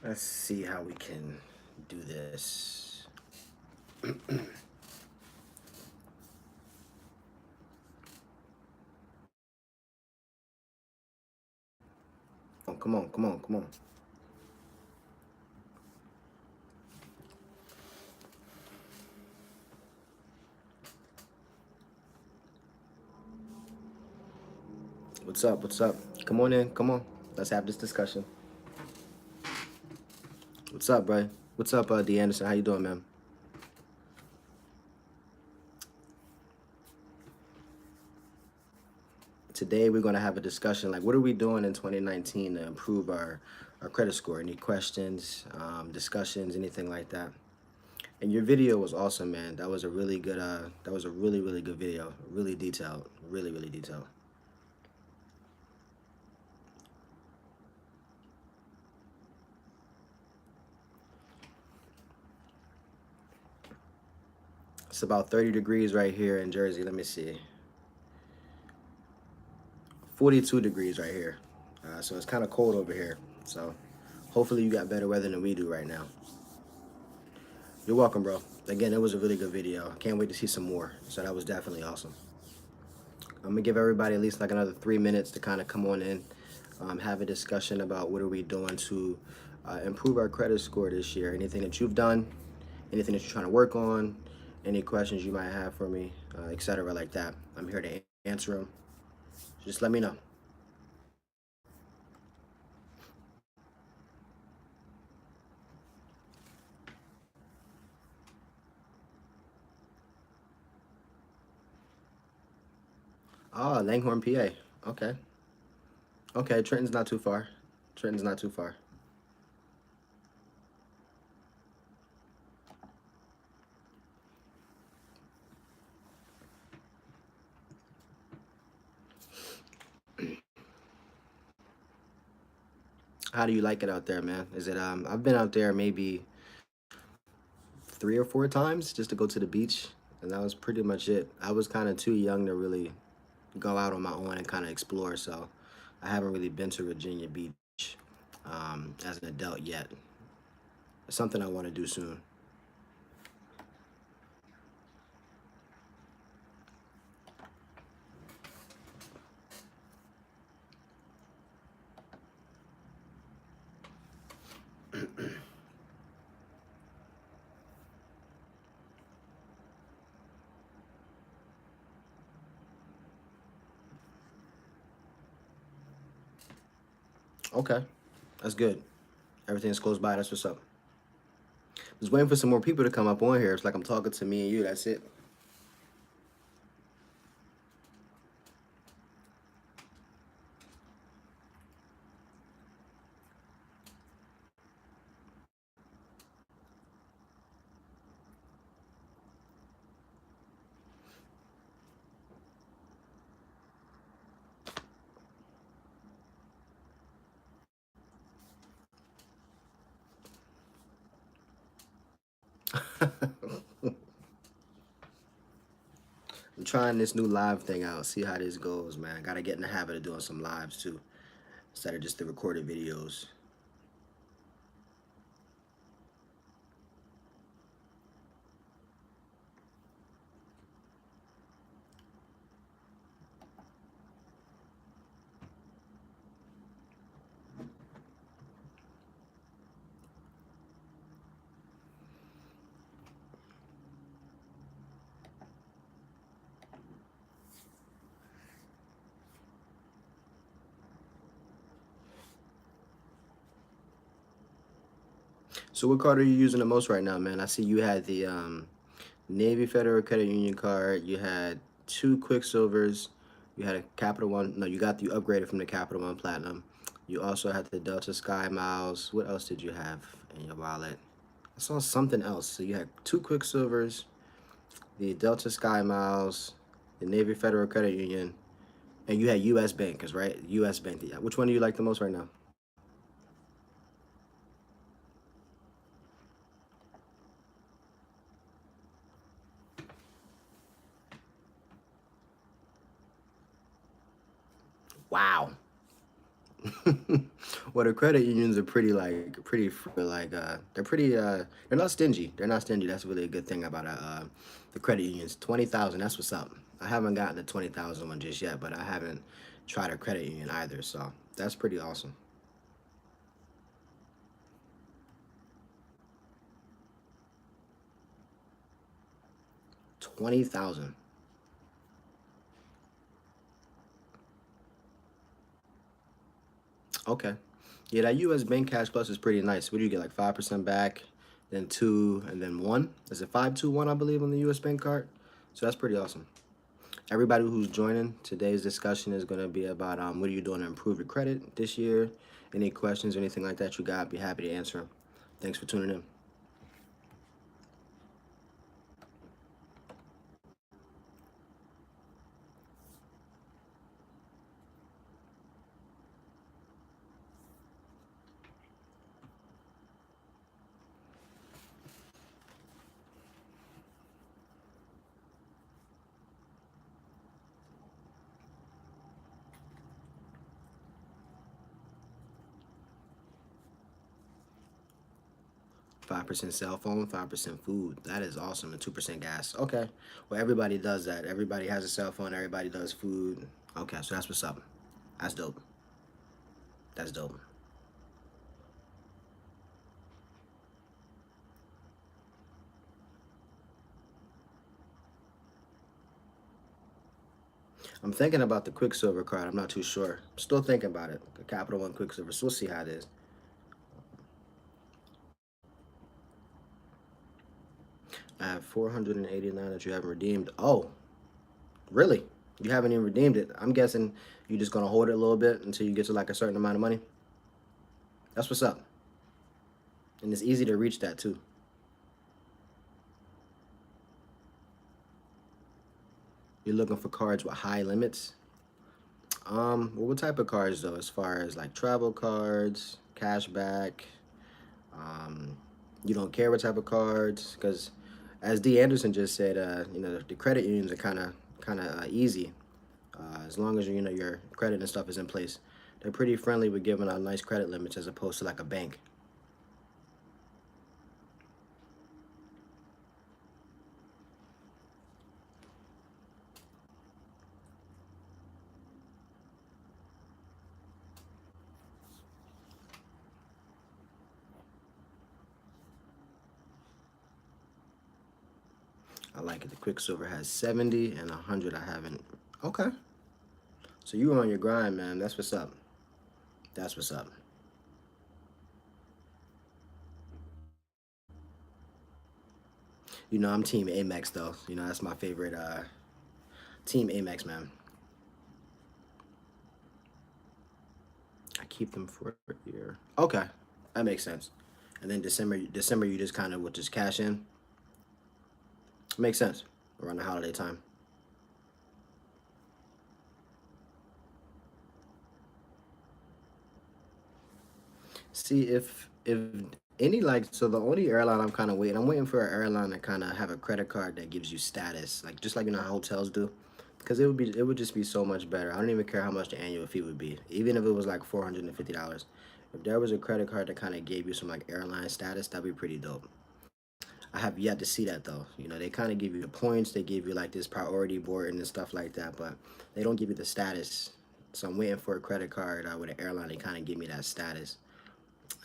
Let's see how we can do this. Oh, come on, come on, come on. What's up? What's up? Come on in. Come on. Let's have this discussion. What's up, bro? What's up, D. Anderson? How you doing, man? Today we're gonna have a discussion like what are we doing in 2019 to improve our credit score? Any questions, discussions, anything like that? And your video was awesome, man. That was a really good. That was a really good video. Really detailed. Really detailed. It's about 30 degrees right here in Jersey. Let me see. 42 degrees right here. So it's kind of cold over here. So hopefully you got better weather than we do right now. You're welcome, bro. Again, it was a really good video. I can't wait to see some more. So that was definitely awesome. I'm gonna give everybody at least like another 3 minutes to kind of come on in, have a discussion about what are we doing to improve our credit score this year. Anything that you've done, anything that you're trying to work on, any questions you might have for me, etc. like that. I'm here to answer them. Just let me know. Oh, Langhorne, PA. Okay. Okay, Trenton's not too far. Trenton's not too far. How do you like it out there, man? Is it I've been out there maybe 3 or 4 times just to go to the beach, and that was pretty much it. I was kind of too young to really go out on my own and kind of explore, so I haven't really been to Virginia Beach as an adult yet. It's something I want to do soon. Okay, that's good. Everything's close by. That's what's up. Just waiting for some more people to come up on here. It's like I'm talking to me and you. That's it. I'm trying this new live thing out. See how this goes, man. Gotta get in the habit of doing some lives too, instead of just the recorded videos. So what card are you using the most right now, man? I see you had the Navy Federal Credit Union card. You had two Quicksilvers. You had a Capital One. No, you got the upgraded from the Capital One Platinum. You also had the Delta Sky Miles. What else did you have in your wallet? I saw something else. So you had two Quicksilvers, the Delta Sky Miles, the Navy Federal Credit Union, and you had U.S. Bankers, right? U.S. Bank. Yeah. Which one do you like the most right now? Wow. Well, the credit unions are they're not stingy. They're not stingy. That's really a good thing about the credit unions. 20,000. That's what's up. I haven't gotten the 20,000 one just yet, but I haven't tried a credit union either. So that's pretty awesome. 20,000. Okay. Yeah, that U.S. Bank Cash Plus is pretty nice. What do you get? Like 5% back, then two, and then one. Is it 521? I believe on the U.S. Bank card. So that's pretty awesome. Everybody who's joining today's discussion is going to be about what are you doing to improve your credit this year. Any questions or anything like that you got, be happy to answer them. Thanks for tuning in. 5% cell phone, 5% food. That is awesome. And 2% gas. Okay. Well, everybody does that. Everybody has a cell phone. Everybody does food. Okay, so that's what's up. That's dope. That's dope. I'm thinking about the Quicksilver card. I'm not too sure. I'm still thinking about it. The Capital One Quicksilver. So we'll see how it is. I have 489 that you haven't redeemed. Oh, really? You haven't even redeemed it. I'm guessing you're just gonna hold it a little bit until you get to like a certain amount of money. That's what's up. And it's easy to reach that too. You're looking for cards with high limits. Well, what type of cards though? As far as like travel cards, cashback. Um, you don't care what type of cards, because as D. Anderson just said, the credit unions are kind of easy, as long as your credit and stuff is in place. They're pretty friendly with giving out nice credit limits as opposed to like a bank. I like it. The Quicksilver has 70 and 100. I haven't. Okay. So you were on your grind, man. That's what's up. That's what's up. I'm Team Amex though. That's my favorite Team Amex, man. I keep them for a year. Okay, that makes sense. And then December, you just kind of would just cash in. Makes sense around the holiday time. See if any like so the only airline I'm kind of waiting. I'm waiting for an airline to kind of have a credit card that gives you status, like just like how hotels do. Because it would just be so much better. I don't even care how much the annual fee would be, even if it was like $450. If there was a credit card that kind of gave you some like airline status, that'd be pretty dope. I have yet to see that though. They kind of give you the points, they give you like this priority board and stuff like that, but they don't give you the status. So I'm waiting for a credit card with an airline to kind of give me that status,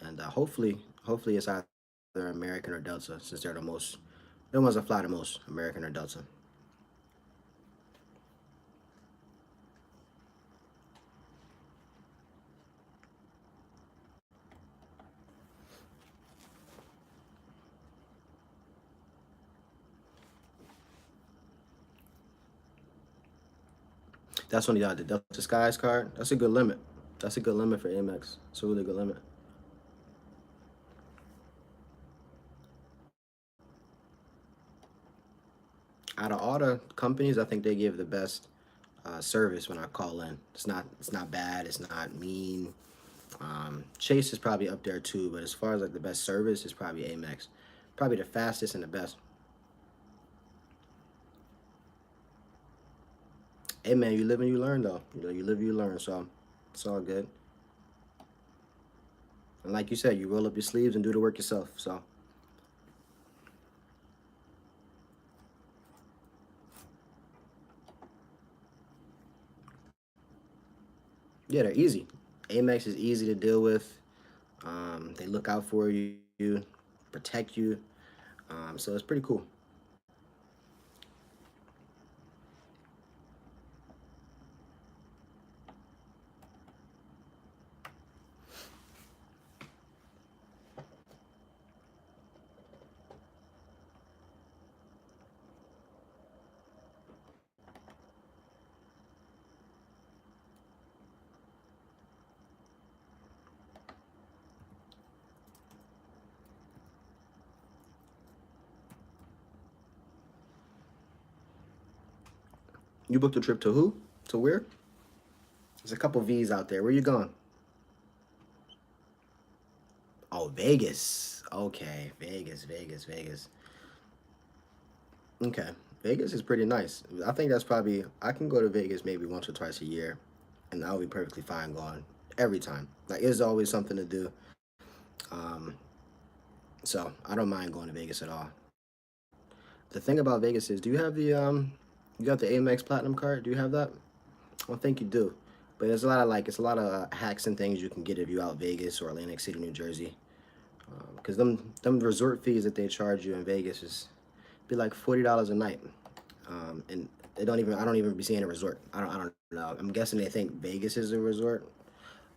and hopefully it's either American or Delta, since they're the ones that fly the most, American or Delta. That's only the Delta Skies card. That's a good limit. That's a good limit for Amex. It's a really good limit. Out of all the companies, I think they give the best service when I call in. It's not bad. It's not mean. Chase is probably up there too, but as far as like the best service, it's probably Amex. Probably the fastest and the best. Hey man, you live and you learn though. You live and you learn, so it's all good. And like you said, you roll up your sleeves and do the work yourself. So yeah, they're easy. Amex is easy to deal with. They look out for you, protect you. So it's pretty cool. You booked a trip to who? To where? There's a couple V's out there. Where you going? Oh, Vegas. Okay, Vegas, Vegas, Vegas. Okay, Vegas is pretty nice. I think that's probably I can go to Vegas maybe once or twice a year, and I'll be perfectly fine going every time. Like there's always something to do. Um, so I don't mind going to Vegas at all. The thing about Vegas is, do you have the you got the Amex Platinum card? Do you have that? I don't think you do. But there's a lot of it's a lot of hacks and things you can get if you out Vegas or Atlantic City, New Jersey. Because them resort fees that they charge you in Vegas is be like $40 a night, and they don't even I don't even be seeing a resort. I don't know. I'm guessing they think Vegas is a resort.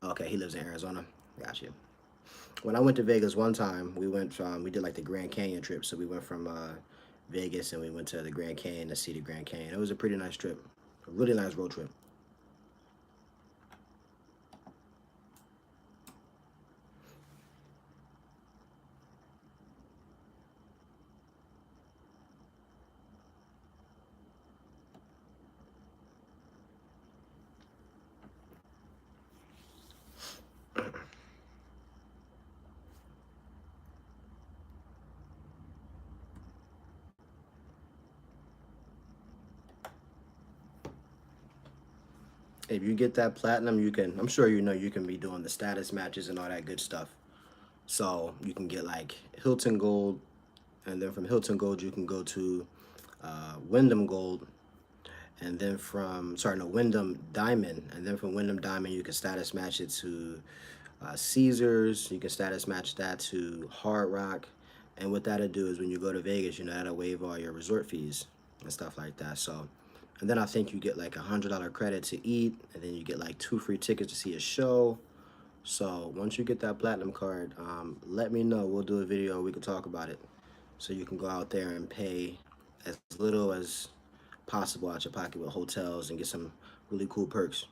Okay, he lives in Arizona. Got you. When I went to Vegas one time, we did like the Grand Canyon trip. So we went from Vegas and we went to the Grand Canyon to see the Grand Canyon. It was a pretty nice trip, a really nice road trip. If you get that platinum, you can. I'm sure you know you can be doing the status matches and all that good stuff. So you can get like Hilton Gold, and then from Hilton Gold you can go to Wyndham Gold, and then from sorry no Wyndham Diamond, and then from Wyndham Diamond you can status match it to Caesars. You can status match that to Hard Rock, and what that'll do is when you go to Vegas, you know that'll waive all your resort fees and stuff like that. So, and then I think you get like $100 credit to eat, and then you get like 2 free tickets to see a show. So once you get that platinum card, let me know. We'll do a video. We can talk about it, so you can go out there and pay as little as possible out your pocket with hotels and get some really cool perks.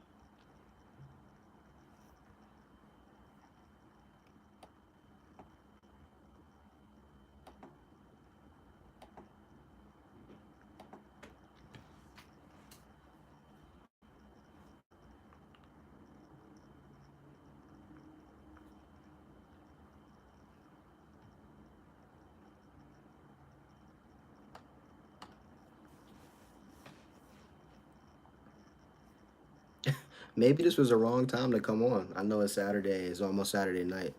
Maybe this was the wrong time to come on. I know it's Saturday. It's almost Saturday night.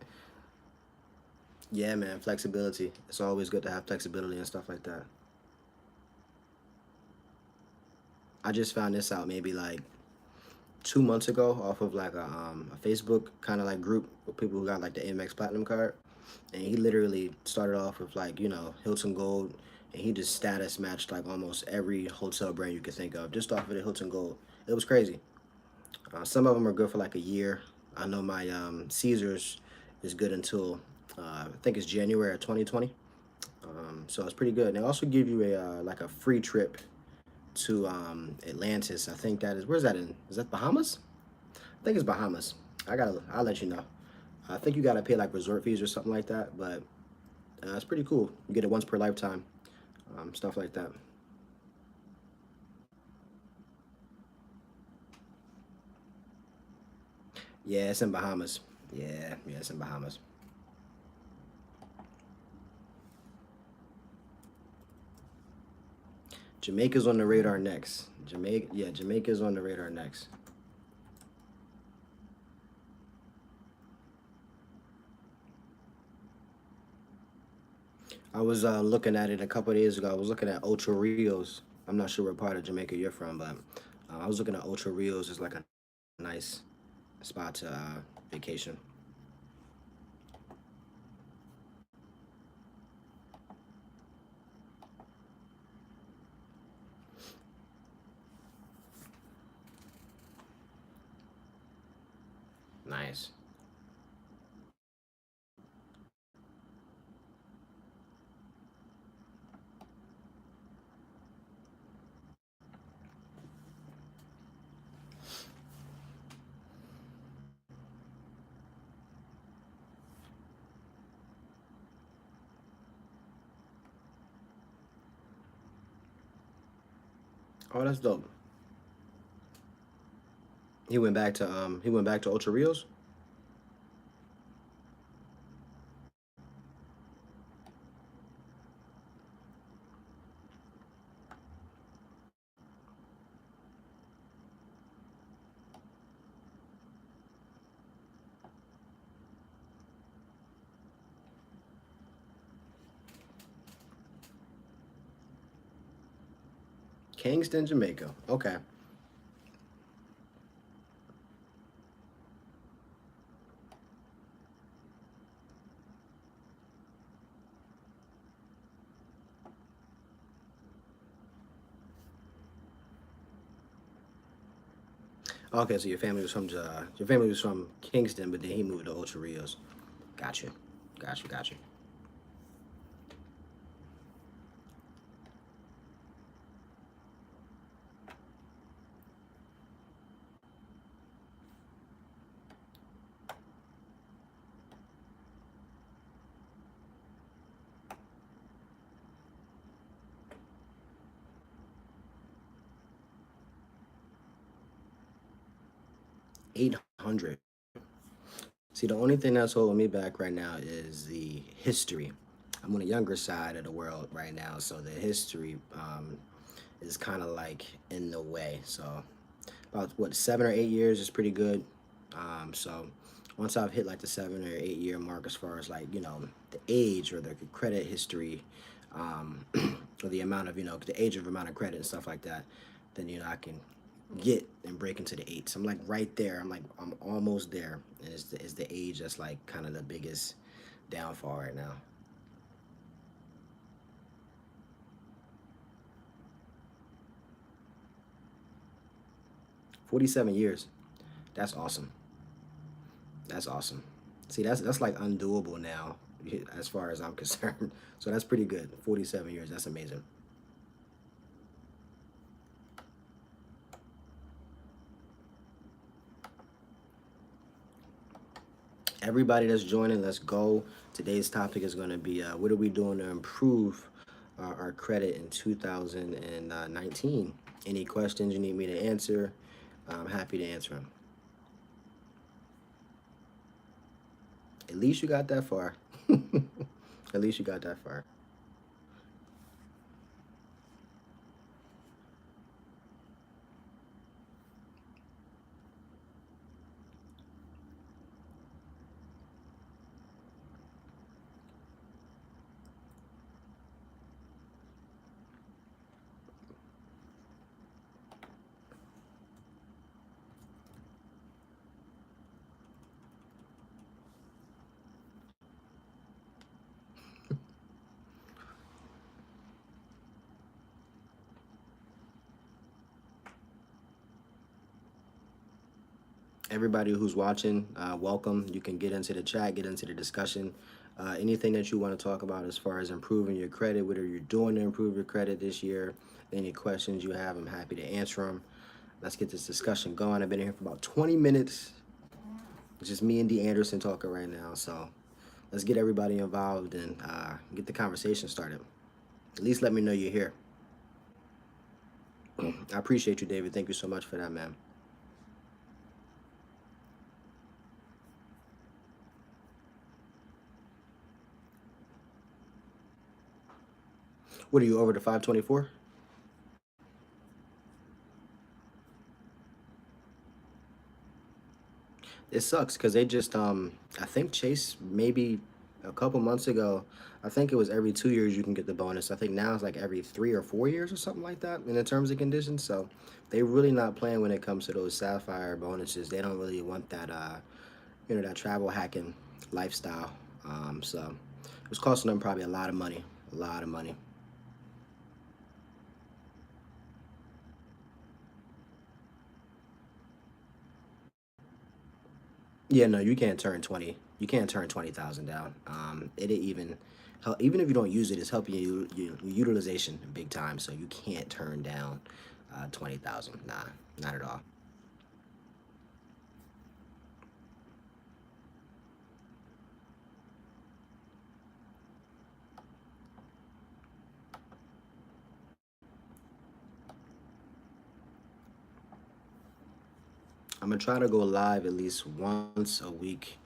Yeah, man, flexibility. It's always good to have flexibility and stuff like that. I just found this out maybe like 2 months ago off of like a Facebook kind of like group with people who got like the Amex Platinum card. And he literally started off with like, Hilton Gold. And he just status matched like almost every hotel brand you could think of just off of the Hilton Gold. It was crazy. Some of them are good for like a year. I know my Caesars is good until I think it's January of 2020. So it's pretty good. And they also give you a like a free trip to Atlantis. I think that is where's that in? Is that Bahamas? I think it's Bahamas. I'll let you know. I think you gotta pay like resort fees or something like that, but it's pretty cool. You get it once per lifetime, stuff like that. Yeah, it's in Bahamas. Yeah, it's in Bahamas. Jamaica's on the radar next. Jamaica's on the radar next. I was looking at it a couple of days ago. I was looking at Ocho Rios. I'm not sure what part of Jamaica you're from, but I was looking at Ocho Rios as like a nice spot to vacation. Nice. Oh, that's dope. He went back to Ocho Rios. Kingston, Jamaica. Okay. Okay, so your family was from Kingston, but then he moved to Ocho Rios. Gotcha. Gotcha. Gotcha. 800. See, the only thing that's holding me back right now is the history. I'm on the younger side of the world right now, so the history is kind of like in the way. So about what 7 or 8 years is pretty good. So once I've hit like the 7 or 8 year mark, as far as like the age or the credit history, um, or the amount of the age of amount of credit and stuff like that, then I can get and break into the eights. I'm like right there. I'm almost there. And it's the age that's like kind of the biggest downfall right now. 47 years. That's awesome. That's awesome. See, that's like undoable now, as far as I'm concerned. So that's pretty good. 47 years. That's amazing. Everybody that's joining, let's go. Today's topic is going to be what are we doing to improve our credit in 2019? Any questions you need me to answer? I'm happy to answer them. At least you got that far. At least you got that far. Everybody who's watching, welcome. You can get into the chat, get into the discussion. Anything that you want to talk about as far as improving your credit, whatever you're doing to improve your credit this year, any questions you have, I'm happy to answer them. Let's get this discussion going. I've been here for about 20 minutes. It's just me and D. Anderson talking right now. So let's get everybody involved and get the conversation started. At least let me know you're here. I appreciate you, David. Thank you so much for that, man. What are you over to 524? It sucks because they just I think Chase maybe A couple months ago, I think it was every 2 years you can get the bonus. I think now it's like every 3 or 4 years or something like that in the terms and conditions. So they really not playing when it comes to those sapphire bonuses. They don't really want that that travel hacking lifestyle. So it was costing them probably a lot of money. A lot of money. Yeah, no, you can't turn 20. You can't turn 20,000 down. It even even if you don't use it, it's helping you utilization big time. So you can't turn down 20,000. Nah, not at all. I'm gonna try to go live at least once a week.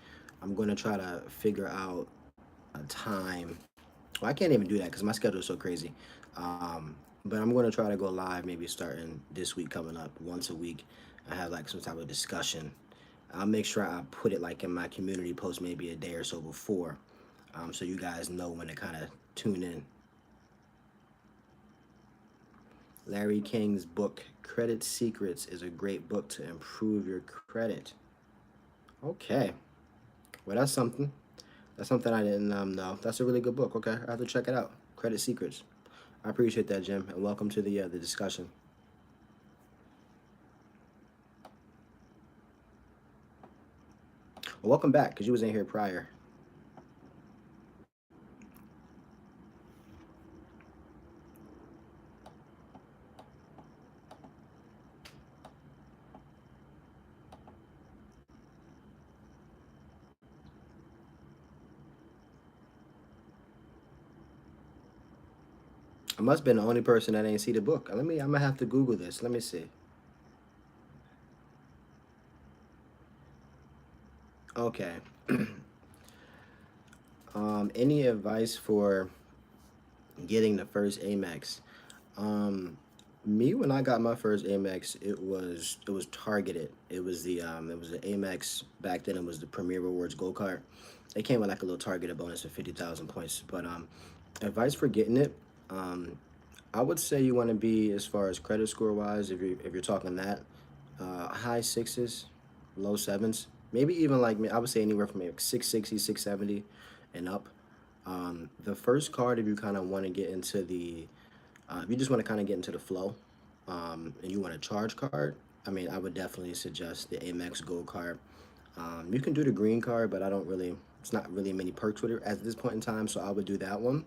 I'm gonna try to figure out a time. Well, I can't even do that because my schedule is so crazy. But I'm gonna try to go live maybe starting this week coming up once a week. I have like some type of discussion. I'll make sure I put it like in my community post maybe a day or so before, so you guys know when to kind of tune in. Larry King's book, Credit Secrets, is a great book to improve your credit. Okay, well that's something. That's something I didn't know. That's a really good book. Okay, I have to check it out. Credit Secrets. I appreciate that, Jim, and welcome to the discussion. Well, welcome back because you was in here prior. I must have been the only person that ain't see the book. Let me. I'm gonna have to Google this. Let me see. Okay. Any advice for getting the first Amex? Um, Me when I got my first Amex, it was targeted. It was the Amex back then. It was the Premier Rewards Gold Card. It came with like a little targeted bonus of 50,000 points. But advice for getting it, um, I would say you want to be as far as credit score wise. If you're talking that, high sixes, low sevens, maybe even like I would say anywhere from like 660, 670, and up. The first card, if you kind of want to get into if you just want to kind of get into the flow, and you want a charge card, I mean, I would definitely suggest the Amex Gold card. You can do the green card, but I don't really. It's not really many perks with it at this point in time, so I would do that one.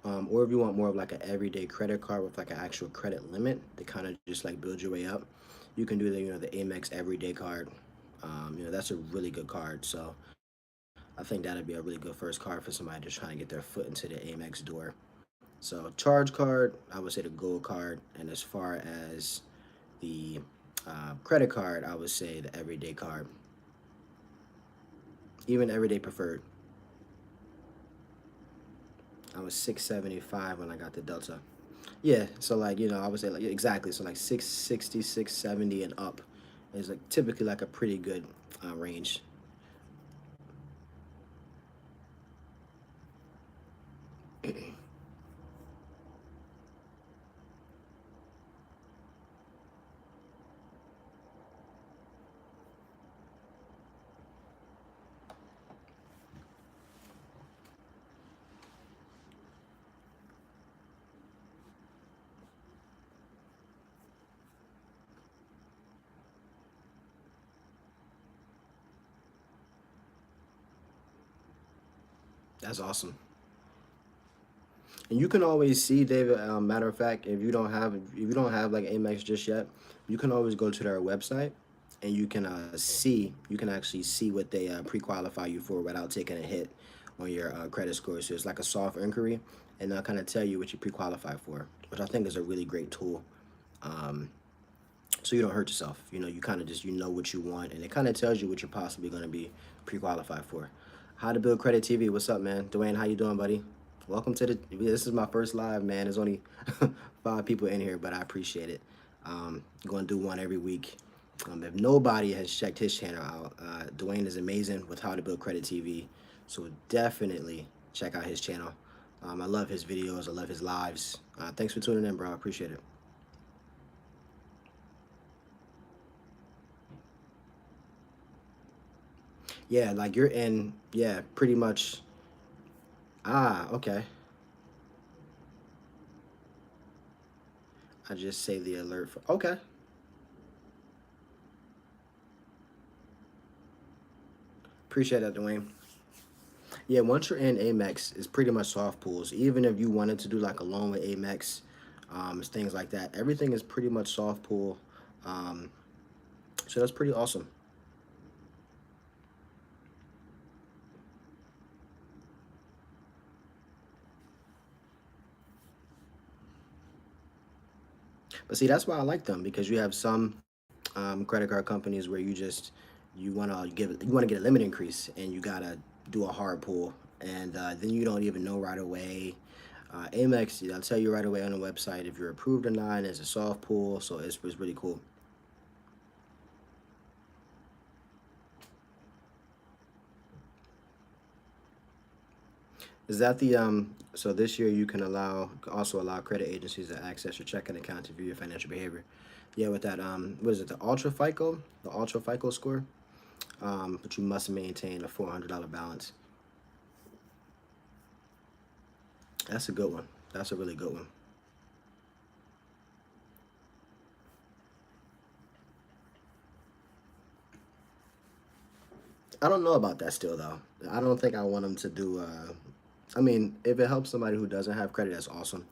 Or if you want more of like an everyday credit card with like an actual credit limit to kind of just like build your way up, you can do the Amex Everyday card. That's a really good card. So I think that'd be a really good first card for somebody just trying to get their foot into the Amex door. So charge card, I would say the gold card, and as far as the credit card, I would say the everyday card, even everyday preferred. I was 675 when I got the Delta. Yeah, so like I would say like exactly, so like 660, 670 and up is like typically like a pretty good range. That's awesome. And you can always see, David. Matter of fact, if you don't have like Amex just yet, you can always go to their website, and you can actually see what they pre-qualify you for without taking a hit on your credit score. So it's like a soft inquiry, and they'll kind of tell you what you pre-qualify for, which I think is a really great tool. Um, so you don't hurt yourself. You kind of just what you want, and it kind of tells you what you're possibly going to be pre-qualified for. How to Build Credit TV. What's up, man? Dwayne, how you doing, buddy? Welcome to the. This is my first live, man. There's only 5 people in here, but I appreciate it. Going to do one every week. If nobody has checked his channel out, Dwayne is amazing with How to Build Credit TV. So definitely, check out his channel. I love his videos. I love his lives. Thanks for tuning in, bro. I appreciate it. Yeah, like you're in, yeah, pretty much. Ah, okay. I just saved the alert for, okay. Appreciate that, Dwayne. Yeah, once you're in Amex, it's pretty much soft pools. Even if you wanted to do like a loan with Amex, things like that, everything is pretty much soft pool. Um, so that's pretty awesome. But see, that's why I like them because you have some credit card companies where you want to get a limit increase and you gotta do a hard pull and then you don't even know right away. Amex, I'll tell you right away on the website if you're approved or not. It's a soft pull, so it's really cool. Is that the so this year you can also allow credit agencies to access your checking account to view your financial behavior. Yeah, with that what is it, the Ultra FICO score? But you must maintain a $400 balance. That's a good one. That's a really good one. I don't know about that still though. I don't think I want them to do. I mean, if it helps somebody who doesn't have credit, that's awesome.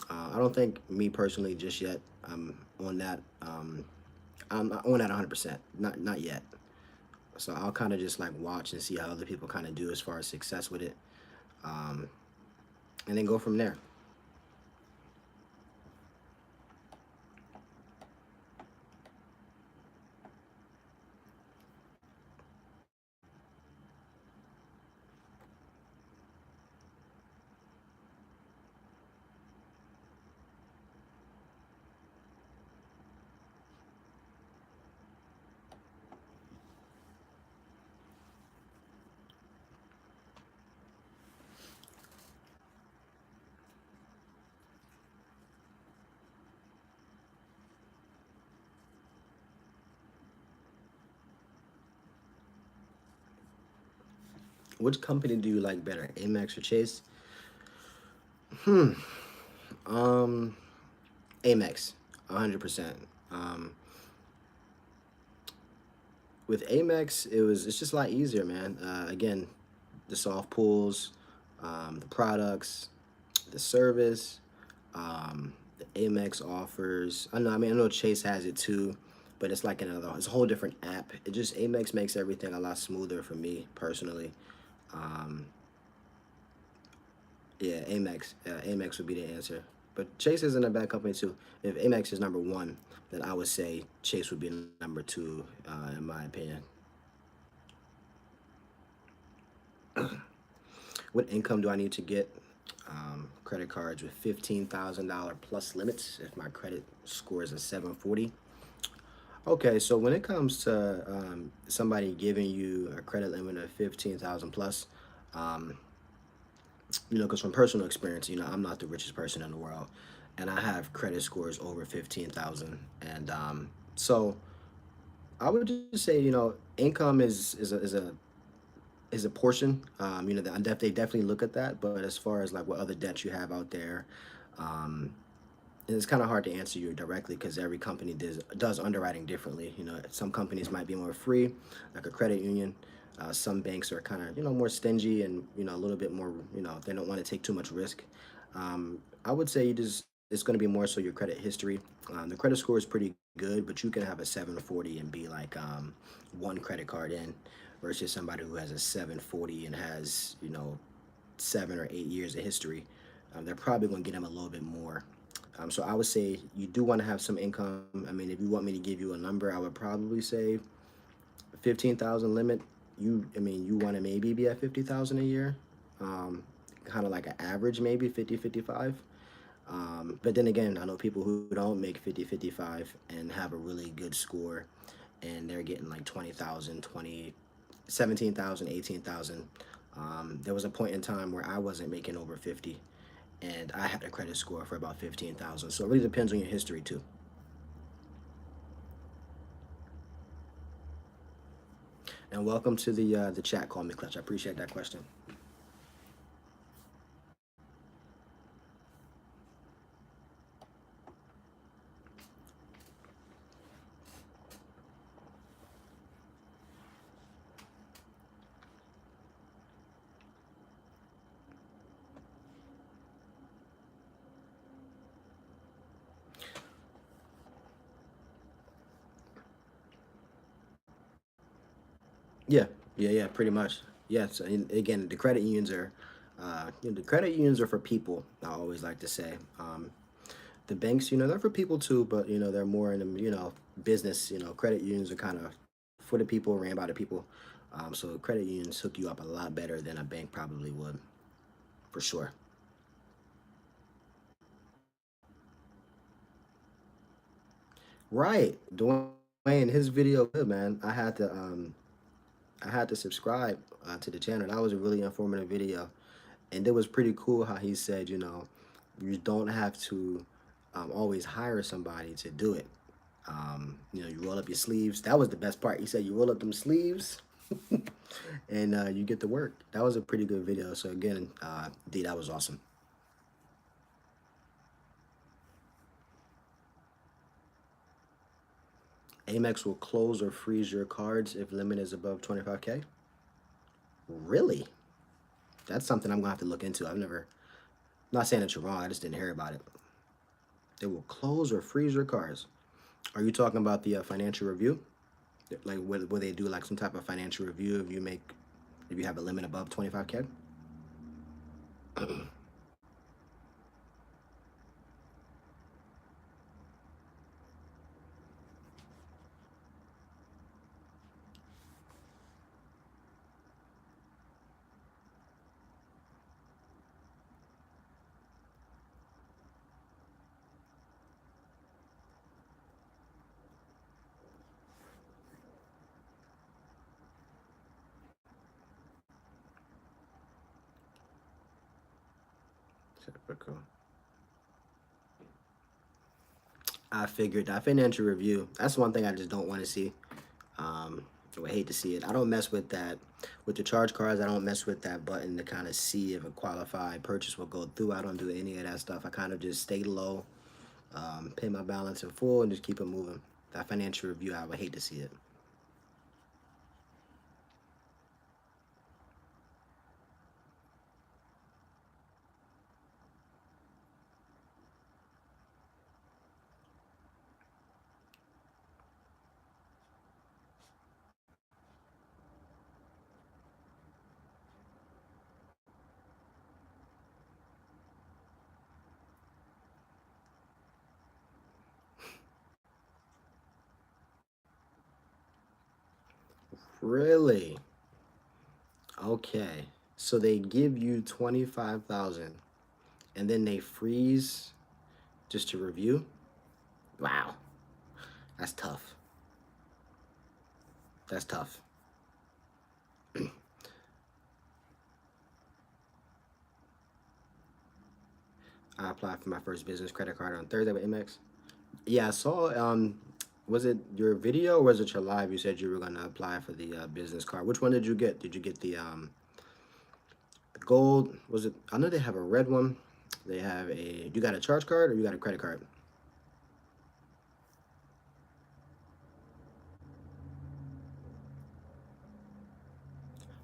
I don't think me personally just yet. On that. I'm not on that 100%. Not yet. So I'll kind of just like watch and see how other people kind of do as far as success with it, um, and then go from there. Which company do you like better, Amex or Chase? Hmm. Um, Amex, 100%. Um, with Amex, it's just a lot easier, man. Again, the soft pulls, the products, the service, the Amex offers. I know Chase has it too, but it's a whole different app. It just Amex makes everything a lot smoother for me personally. Um, yeah, Amex would be the answer. But Chase isn't a bad company too. If Amex is number one, then I would say Chase would be number two, in my opinion. What income do I need to get credit cards with $15,000 plus limits if my credit score is a 740? Okay, so when it comes to somebody giving you a credit limit of 15,000 plus, um, because from personal experience, I'm not the richest person in the world, and I have credit scores over 15,000, and so I would just say, income is a portion. They definitely look at that, but as far as like what other debts you have out there, um, it's kind of hard to answer you directly because every company does underwriting differently. Some companies might be more free, like a credit union. Some banks are kind of more stingy and a little bit more they don't want to take too much risk. I would say it's going to be more so your credit history. The credit score is pretty good, but you can have a 740 and be like one credit card in versus somebody who has a 740 and has 7 or 8 years of history. They're probably going to get them a little bit more. So I would say you do want to have some income. I mean, if you want me to give you a number, I would probably say 15,000 limit. You want to maybe be at 50,000 a year, kind of like an average, maybe 50, 55. But then again, I know people who don't make 50, 55 and have a really good score, and they're getting like 20,000, 20, 17,000, 18,000. There was a point in time where I wasn't making over 50, and I had a credit score for about 15,000. So it really depends on your history too. And welcome to the chat. Call me Clutch. I appreciate that question. Yeah, yeah, pretty much. Yes, and again, the credit unions are, the credit unions are for people. I always like to say, the banks, they're for people too, but they're more in the business. Credit unions are kind of for the people, ran by the people. So credit unions hook you up a lot better than a bank probably would, for sure. Right, Dwayne, his video, good man. I had to subscribe to the channel. That was a really informative video. And it was pretty cool how he said, you don't have to always hire somebody to do it. You roll up your sleeves. That was the best part. He said you roll up them sleeves and you get to work. That was a pretty good video. So again, D, that was awesome. Amex will close or freeze your cards if limit is above 25K. Really? That's something I'm gonna have to look into. I'm not saying that you're wrong. I just didn't hear about it. They will close or freeze your cards. Are you talking about the financial review? Like, will they do like some type of financial review if you have a limit above 25K? Typical. I figured that financial review. That's one thing I just don't want to see. Um, I would hate to see it. I don't mess with that. With the charge cards, I don't mess with that button to kind of see if a qualified purchase will go through. I don't do any of that stuff. I kind of just stay low, pay my balance in full, and just keep it moving. That financial review, I would hate to see it. Really? Okay. So they give you 25,000 and then they freeze just to review? Wow. That's tough. That's tough. I applied for my first business credit card on Thursday with Amex. Yeah, I saw. Was it your video or was it your live? You said you were gonna apply for the business card. Which one did you get? Did you get the gold? Was it? I know they have a red one. They have a. You got a charge card or you got a credit card?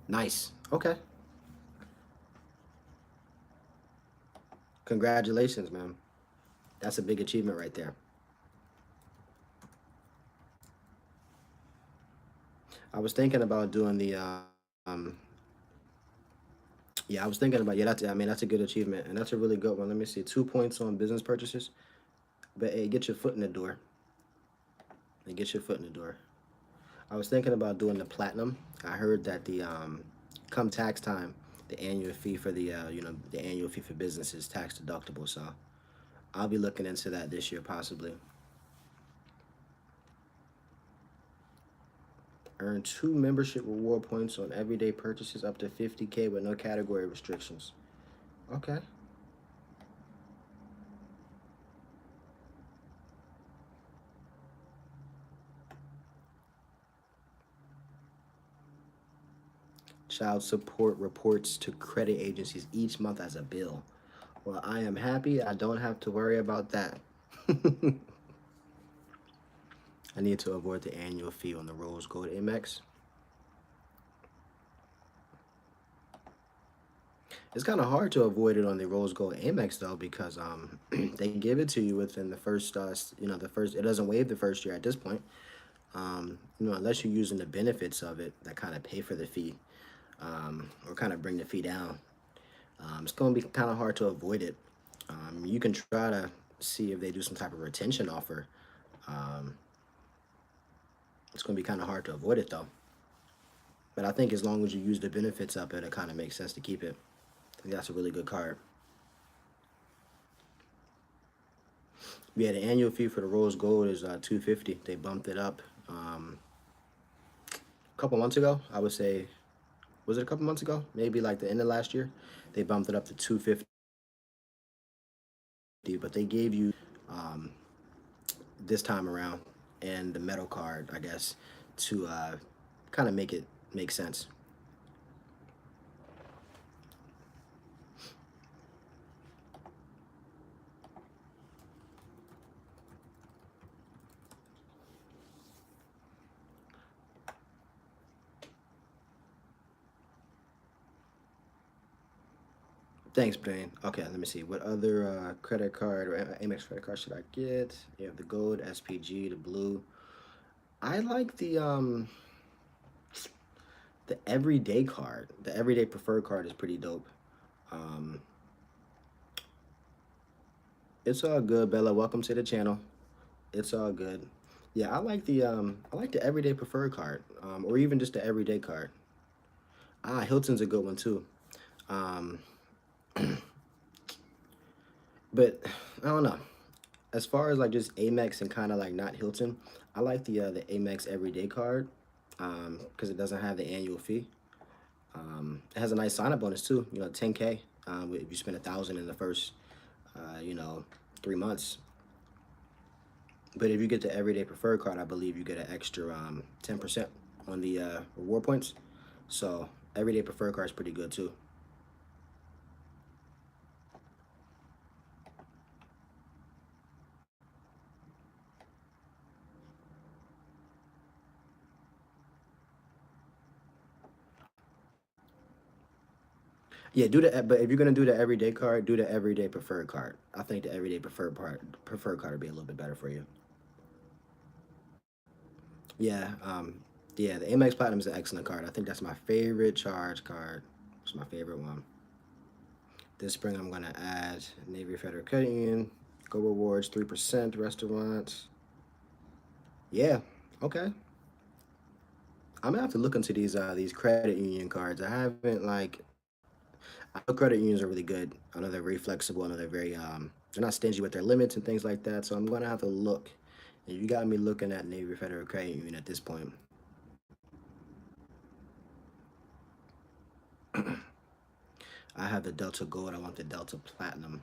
Nice. Okay. Congratulations, man. That's a big achievement right there. I was thinking about doing the um yeah, I was thinking about that's a good achievement and that's a really good one. Let me see. 2 points on business purchases. But hey, get your foot in the door. And get your foot in the door. I was thinking about doing the platinum. I heard that the come tax time, the annual fee for the annual fee for business is tax deductible. So I'll be looking into that this year possibly. Earn 2 membership reward points on everyday purchases up to 50K with no category restrictions. Okay. Child support reports to credit agencies each month as a bill. Well, I am happy I don't have to worry about that. I need to avoid the annual fee on the Rose Gold Amex. It's kind of hard to avoid it on the Rose Gold Amex though, because they give it to you within the first the first, it doesn't waive the first year at this point. Unless you're using the benefits of it that kind of pay for the fee, or kind of bring the fee down. It's going to be kind of hard to avoid it. You can try to see if they do some type of retention offer. It's going to be kind of hard to avoid it though. But I think as long as you use the benefits of it, it kind of makes sense to keep it. I think that's a really good card. Yeah, the annual fee for the Rose Gold is $250. They bumped it up a couple months ago. I would say, was it a couple months ago? Maybe like the end of last year. They bumped it up to $250. But they gave you this time around and the metal card, I guess, to kind of make it make sense. Thanks, Blaine. Okay, let me see. What other credit card or Amex credit card should I get? You have the gold, SPG, the blue. I like the everyday card. The everyday preferred card is pretty dope. Um, it's all good, Bella. Welcome to the channel. It's all good. Yeah, I like the everyday preferred card, or even just the everyday card. Ah, Hilton's a good one too. Um, but I don't know. As far as like just Amex and kind of like not Hilton, I like the Amex everyday card because it doesn't have the annual fee. It has a nice sign up bonus too. 10K if you spend 1,000 in the first 3 months. But if you get the everyday preferred card, I believe you get an extra 10% on the reward points. So everyday preferred card is pretty good too. Yeah, but if you're gonna do the everyday card, do the everyday preferred card. I think the everyday preferred card would be a little bit better for you. Yeah, yeah, the Amex Platinum is an excellent card. I think that's my favorite charge card. It's my favorite one. This spring, I'm gonna add Navy Federal Credit Union, Go Rewards, 3% restaurants. Yeah, okay. I'm gonna have to look into these credit union cards. I haven't like. I know credit unions are really good. I know they're very flexible. I know they're not stingy with their limits and things like that. So I'm gonna have to look. And you got me looking at Navy Federal Credit Union at this point. I have the Delta Gold. I want the Delta Platinum.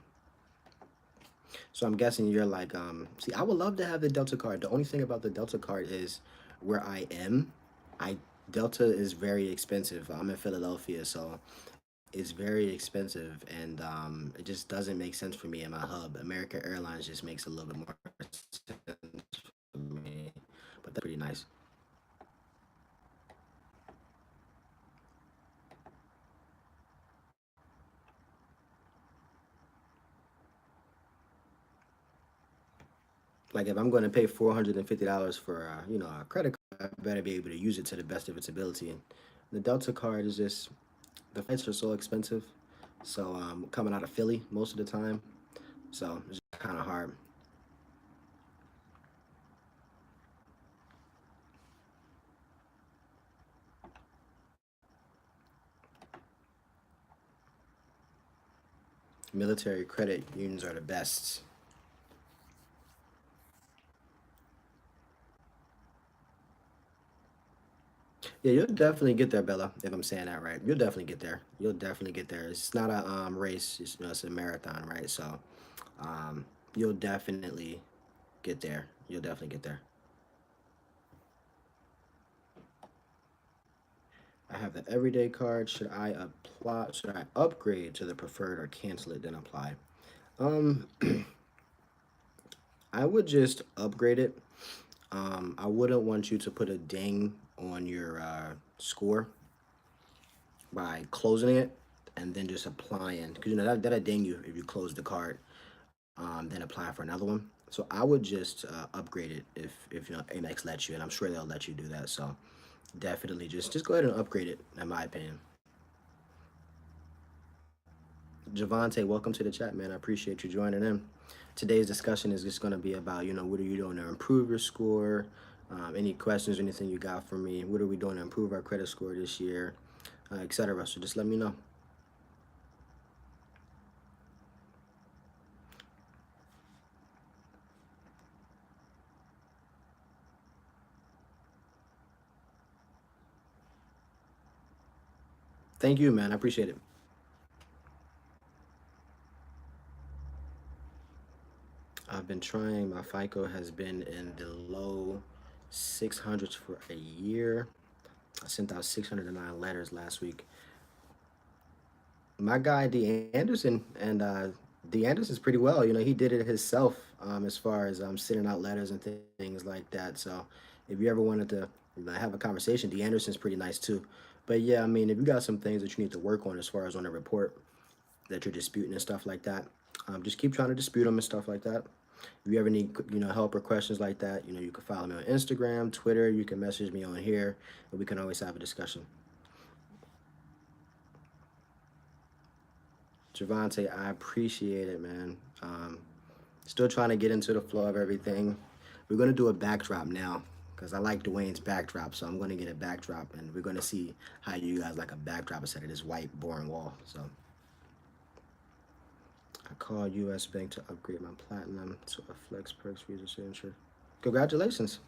So I'm guessing you're like, see, I would love to have the Delta card. The only thing about the Delta card is where I am. Delta is very expensive. I'm in Philadelphia, so it's very expensive, and it just doesn't make sense for me in my hub. American Airlines just makes a little bit more sense for me, but that's pretty nice. Like if I'm going to pay $450 for a credit card, I better be able to use it to the best of its ability. And the Delta card is just the flights are so expensive, so coming out of Philly most of the time, so it's kind of hard. Military credit unions are the best. Yeah, you'll definitely get there, Bella. If I'm saying that right, you'll definitely get there. You'll definitely get there. It's not a race; it's, it's a marathon, right? So, um, you'll definitely get there. You'll definitely get there. I have the everyday card. Should I apply? Should I upgrade to the preferred or cancel it then apply? Um, I would just upgrade it. I wouldn't want you to put a ding on your score by closing it and then just applying, because you know that'll ding you if you close the card, then apply for another one. So I would just upgrade it if you know Amex lets you, and I'm sure they'll let you do that. So definitely just go ahead and upgrade it, in my opinion. Javante, welcome to the chat, man. I appreciate you joining in. Today's discussion is just going to be about, you know, what are you doing to improve your score? Any questions, anything you got for me? What are we doing to improve our credit score this year, etc. So just let me know. Thank you, man. I appreciate it. I've been trying. My FICO has been in the low 600s for a year. I sent out 609 letters last week. My guy D Anderson, and D Anderson's pretty well. You know, he did it himself, as far as sending out letters and things like that. So if you ever wanted to, you know, have a conversation, D Anderson's pretty nice too. But yeah, I mean, if you got some things that you need to work on as far as on a report that you're disputing and stuff like that, just keep trying to dispute them and stuff like that. If you ever need, you know, help or questions like that, you know, you can follow me on Instagram, Twitter. You can message me on here, and we can always have a discussion. Javante, I appreciate it, man. Still trying to get into the flow of everything. We're gonna do a backdrop now because I like Dwayne's backdrop, so I'm gonna get a backdrop, and we're gonna see how you guys like a backdrop instead of this white boring wall. So I called U.S. Bank to upgrade my platinum to a Flex Perks Visa signature. Congratulations.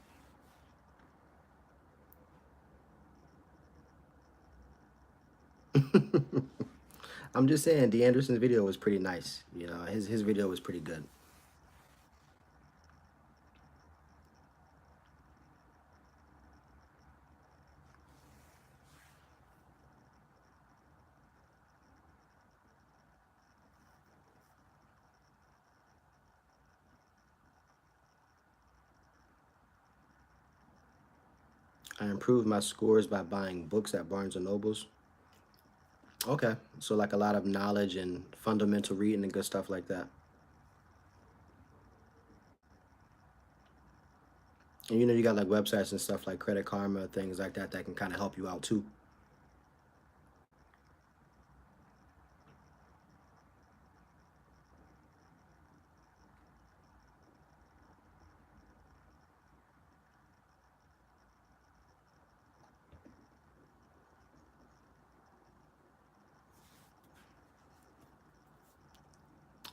I'm just saying, D. Anderson's video was pretty nice. You know, his video was pretty good. I improved my scores by buying books at Barnes and Nobles. Okay, so like a lot of knowledge and fundamental reading and good stuff like that. And you know, you got like websites and stuff like Credit Karma, things like that that can kind of help you out too.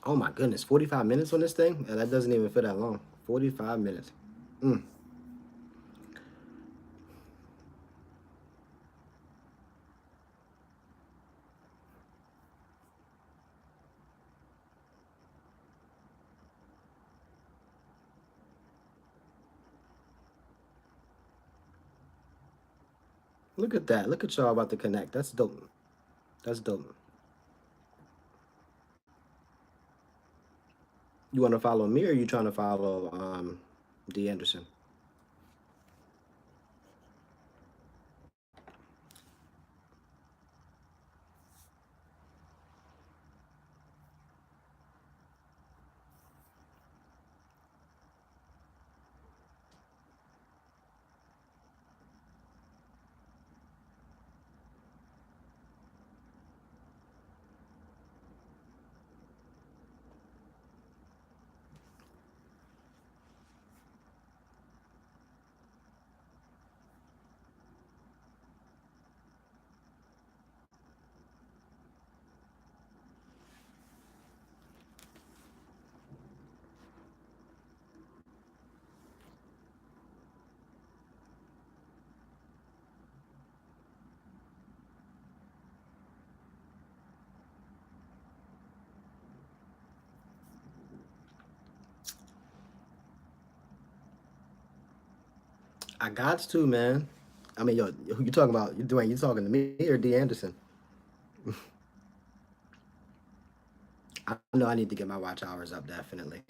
Oh my goodness, 45 minutes on this thing? Yeah, that doesn't even feel that long. 45 minutes. Mm. Look at that. Look at y'all about to connect. That's dope. That's dope. You want to follow me or you trying to follow D. Anderson? I got to, man. I mean, yo, who you talking about? You Dwayne, you talking to me or D Anderson? I know I need to get my watch hours up, definitely.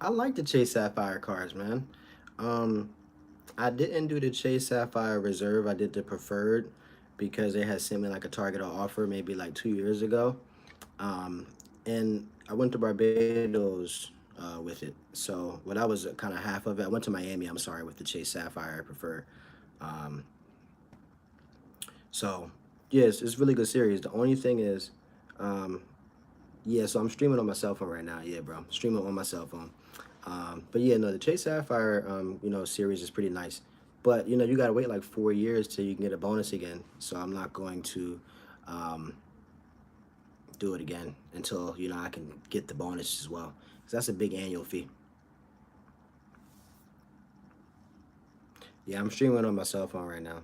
I like the Chase Sapphire cards, man. Um, I didn't do the Chase Sapphire Reserve. I did the preferred because they had sent me like a target offer maybe like 2 years ago. Um, and I went to Barbados with it. So, well, that was kind of half of it. I went to Miami, I'm sorry, with the Chase Sapphire Preferred. Um, so, yes, it's really good series. The only thing is, um, yeah, so I'm streaming on my cell phone right now. Yeah, bro, I'm streaming on my cell phone. But yeah, no, the Chase Sapphire, series is pretty nice. But you gotta wait like 4 years till you can get a bonus again. So I'm not going to um, do it again until I can get the bonus as well. Cause that's a big annual fee. Yeah, I'm streaming on my cell phone right now.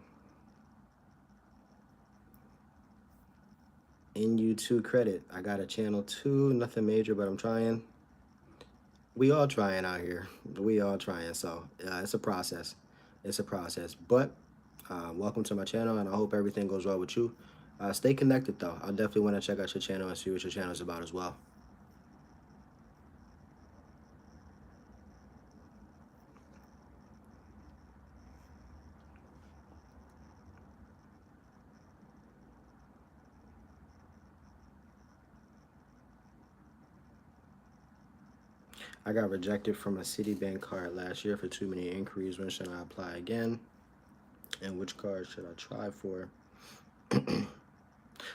NU2 credit. I got a channel 2, nothing major, but I'm trying. We all trying out here. We all trying. So it's a process. It's a process. But welcome to my channel, and I hope everything goes well with you. Stay connected though. I definitely want to check out your channel and see what your channel is about as well. I got rejected from a Citibank card last year for too many inquiries. When should I apply again? And which card should I try for? Well,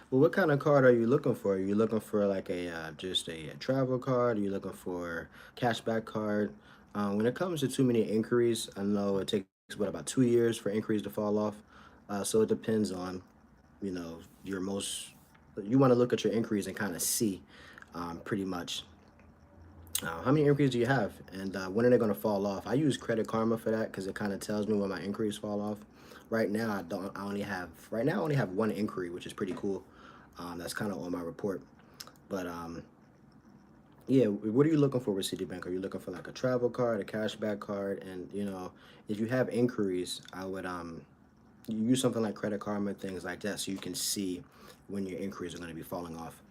what kind of card are you looking for? Are you looking for like just a travel card? Are you looking for cashback card? When it comes to too many inquiries, I know it takes about 2 years for inquiries to fall off. So it depends on your most. You want to look at your inquiries and kind of see, pretty much, how many inquiries do you have, and when are they going to fall off? I use Credit Karma for that because it kind of tells me when my inquiries fall off. Right now, I don't. I only have right now I only have one inquiry, which is pretty cool. That's kind of on my report. But yeah, what are you looking for with Citibank? Are you looking for like a travel card, a cashback card? And if you have inquiries, I would use something like Credit Karma, things like that, so you can see when your inquiries are going to be falling off.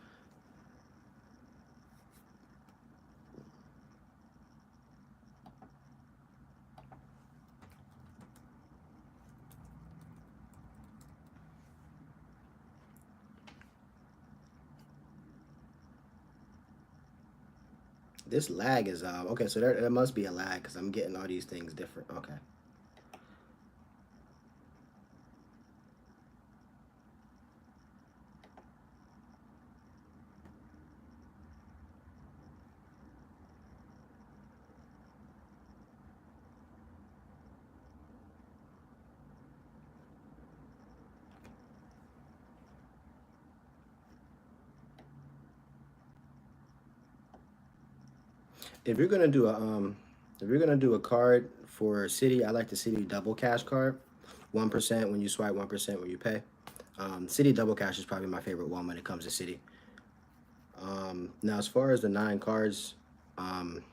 This lag is okay, so there must be a lag because I'm getting all these things different. Okay. If you're gonna do a card for Citi, I like the Citi Double Cash card. 1% when you swipe, 1% when you pay. Citi Double Cash is probably my favorite one when it comes to Citi. Now, as far as the um,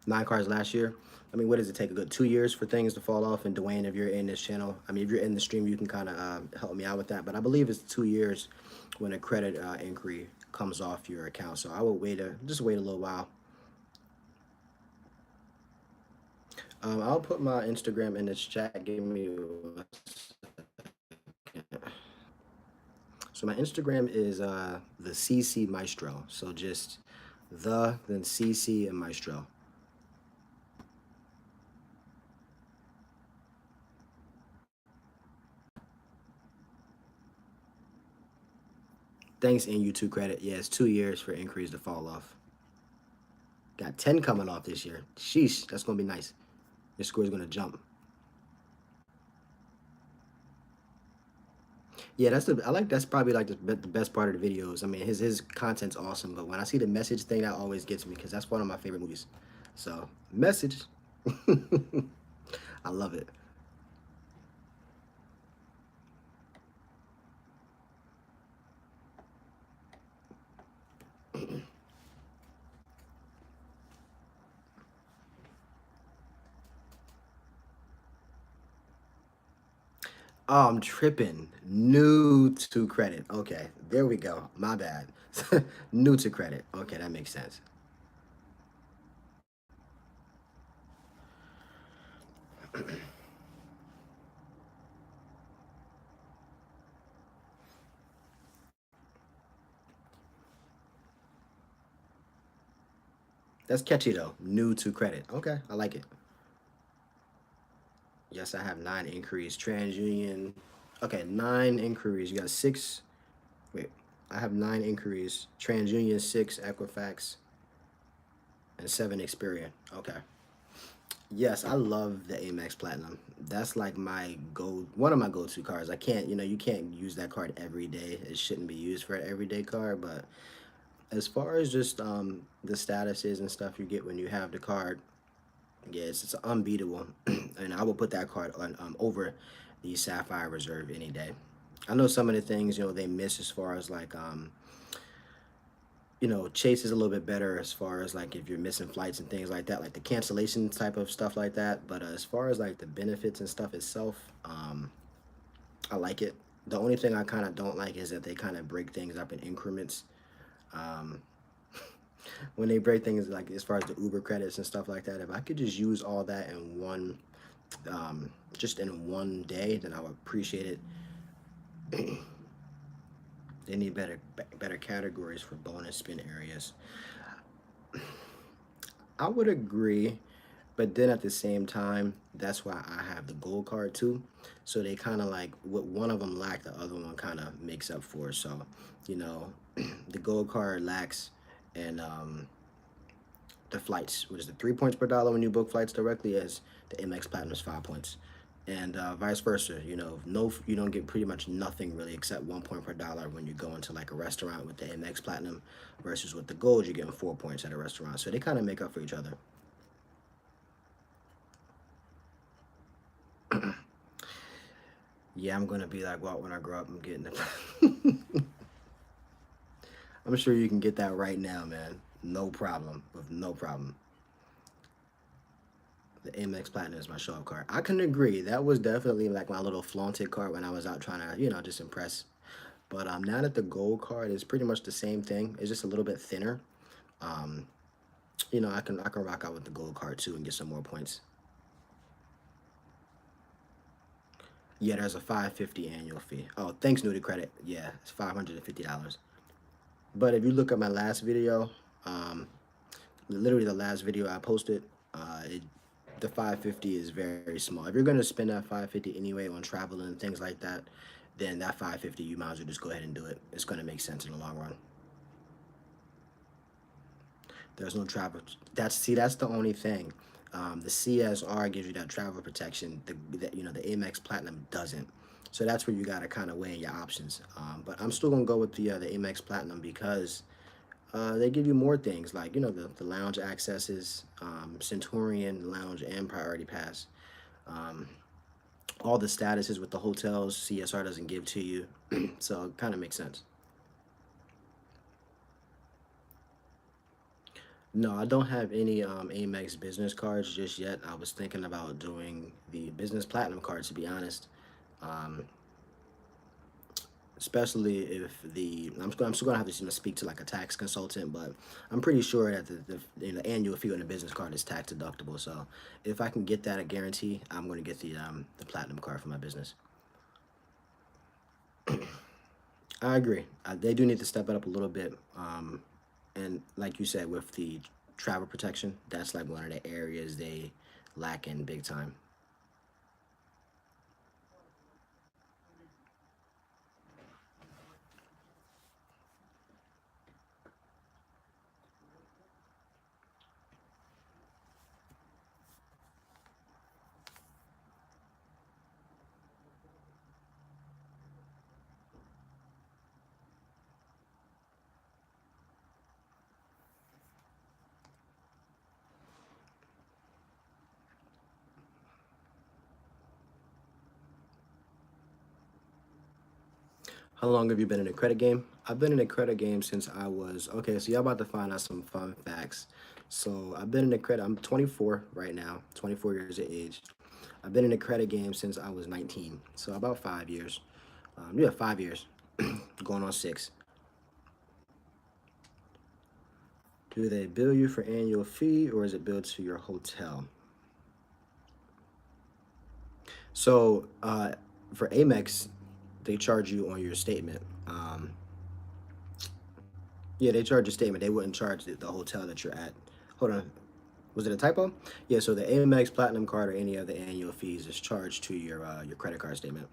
9 cards last year. I mean, what does it take? A good 2 years for things to fall off? And Dwayne, if you're in this channel, I mean, if you're in the stream, you can kind of help me out with that. But I believe it's 2 years when a credit inquiry comes off your account. So I would just wait a little while. I'll put my Instagram in this chat. Give me a second. So my Instagram is the CC Maestro. So just then CC and Maestro. Thanks, NU2 credit. Yeah, it's 2 years for inquiries to fall off. Got 10 coming off this year. Sheesh, that's gonna be nice. Your score is gonna jump. Yeah, I like that's probably like the best part of the videos. I mean, his content's awesome, but when I see the message thing, that always gets me because that's one of my favorite movies. So, message. I love it. Oh, I'm tripping. New to credit. Okay, there we go. My bad. New to credit. Okay, that makes sense. That's catchy though. New to credit. Okay, I like it. Yes, I have 9 inquiries. TransUnion. Okay, 9 inquiries. You got six. Wait, I have 9 inquiries. TransUnion, six. Equifax, and seven. Experian. Okay. Yes, I love the Amex Platinum. That's like my one of my go-to cards. I can't, you can't use that card every day. It shouldn't be used for an everyday card, but as far as just the statuses and stuff you get when you have the card, yes, it's unbeatable. And I will put that card on over the Sapphire Reserve any day. I know some of the things, they miss as far as like Chase is a little bit better as far as like if you're missing flights and things like that, like the cancellation type of stuff like that. But as far as like the benefits and stuff itself, I like it. The only thing I kind of don't like is that they kind of break things up in increments. Um, when they break things like as far as the Uber credits and stuff like that, if I could just use all that in just in one day, then I would appreciate it. They need better categories for bonus spin areas. I would agree, but then at the same time, that's why I have the gold card too. So they kind of like what one of them lack, the other one kind of makes up for. So, you know, the gold card lacks, and the flights, which is the 3 points per dollar when you book flights directly, as the MX Platinum is 5 points, and vice versa. No, you don't get pretty much nothing really except 1 point per dollar when you go into like a restaurant with the MX Platinum, versus with the gold you're getting 4 points at a restaurant. So they kind of make up for each other. Yeah, I'm gonna be like, well, when I grow up, I'm getting it. I'm sure you can get that right now, man. No problem. With no problem. The Amex Platinum is my show up card. I can agree. That was definitely like my little flaunted card when I was out trying to, just impress. But now that the gold card is pretty much the same thing, it's just a little bit thinner. Um, I can rock out with the gold card too and get some more points. Yeah, there's a 550 annual fee. Oh, thanks, Nudie Credit. Yeah, it's $550. But if you look at my last video, um, literally the last video I posted, the 550 is very small. If you're gonna spend that 550 anyway on travel and things like that, then that 550 you might as well just go ahead and do it. It's gonna make sense in the long run. There's no travel. That's the only thing. The CSR gives you that travel protection. The Amex Platinum doesn't. So that's where you gotta kind of weigh your options. But I'm still gonna go with the Amex Platinum because they give you more things like the lounge accesses, Centurion Lounge and Priority Pass. Um, all the statuses with the hotels CSR doesn't give to you, so it kind of makes sense. No, I don't have any Amex business cards just yet. I was thinking about doing the business platinum card, to be honest. Um, Especially if I'm still gonna have to speak to like a tax consultant, but I'm pretty sure that the annual fee on the business card is tax deductible. So if I can get that a guarantee, I'm gonna get the platinum card for my business. I agree. They do need to step it up a little bit. And like you said, with the travel protection, that's like one of the areas they lack in big time. How long have you been in the credit game? I've been in the credit game since I was, okay, so y'all about to find out some fun facts. So I've been in the credit, I'm 24 right now, 24 years of age. I've been in the credit game since I was 19, so about 5 years. Yeah, 5 years, going on six. Do they bill you for annual fee or is it billed to your hotel? So for Amex, they charge you on your statement. Yeah, they charge a statement. They wouldn't charge the hotel that you're at. Hold on. Was it a typo? Yeah, so the Amex Platinum card or any other annual fees is charged to your credit card statement.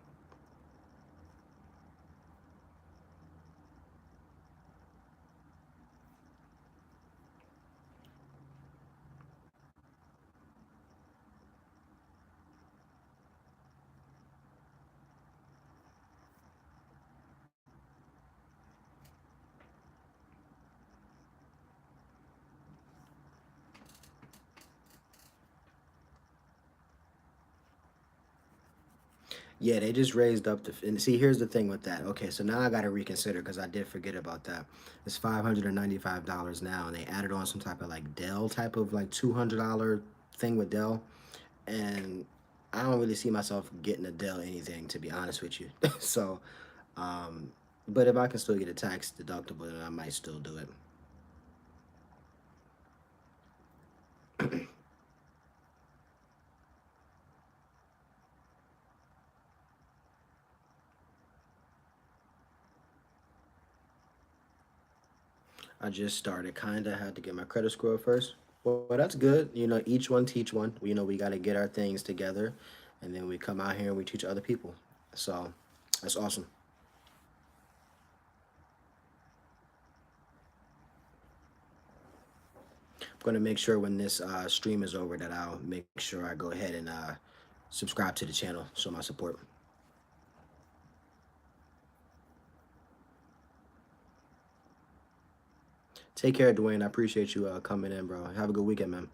Yeah, they just raised up the and see. Here's the thing with that. Okay, so now I got to reconsider because I did forget about that. It's $595 now, and they added on some type of like Dell type of like $200 thing with Dell, and I don't really see myself getting a Dell anything to be honest with you. So, um, but if I can still get a tax deductible, then I might still do it. I just started. Kinda had to get my credit score first. Well, that's good. You know, each one teach one. You know, we got to get our things together, and then we come out here and we teach other people. So that's awesome. I'm gonna make sure when this stream is over that I'll make sure I go ahead and subscribe to the channel, show my support. Take care, Dwayne. I appreciate you coming in, bro. Have a good weekend, man.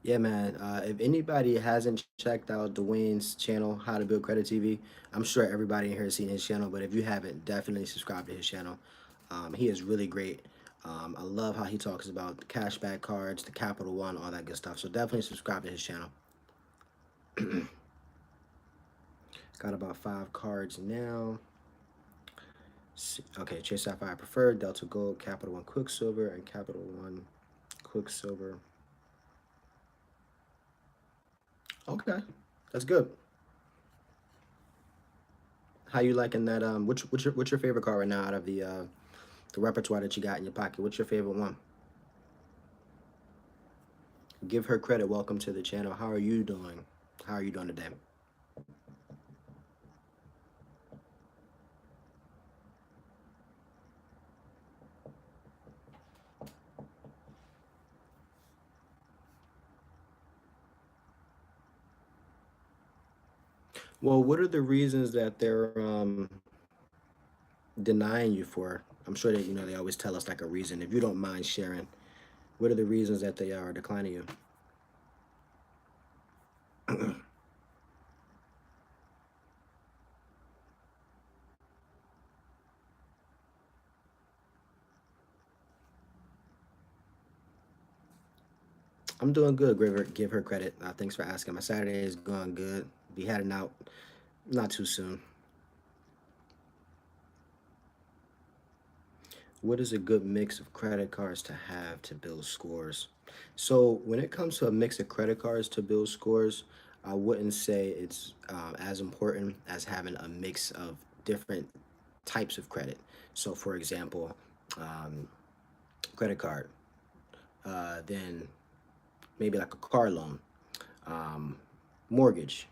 Yeah, man. If anybody hasn't checked out Dwayne's channel, How to Build Credit TV, I'm sure everybody in here has seen his channel. But if you haven't, definitely subscribe to his channel. He is really great. I love how he talks about the cashback cards, the Capital One, all that good stuff. So definitely subscribe to his channel. Got about 5 cards now. Okay, Chase Sapphire Preferred, Delta Gold, Capital One Quicksilver, and Capital One Quicksilver. Okay, that's good. How you liking that? What's your favorite card right now out of the repertoire that you got in your pocket? What's your favorite one? Give her credit. Welcome to the channel. How are you doing? How are you doing today? Well, what are the reasons that they're denying you for? I'm sure that they always tell us like a reason. If you don't mind sharing, what are the reasons that they are declining you? I'm doing good. Give her credit. Thanks for asking. My Saturday is going good. Be heading out not too soon. What is a good mix of credit cards to have to build scores? So when it comes to a mix of credit cards to build scores, I wouldn't say it's as important as having a mix of different types of credit. So for example, um, credit card, then maybe like a car loan, um, mortgage,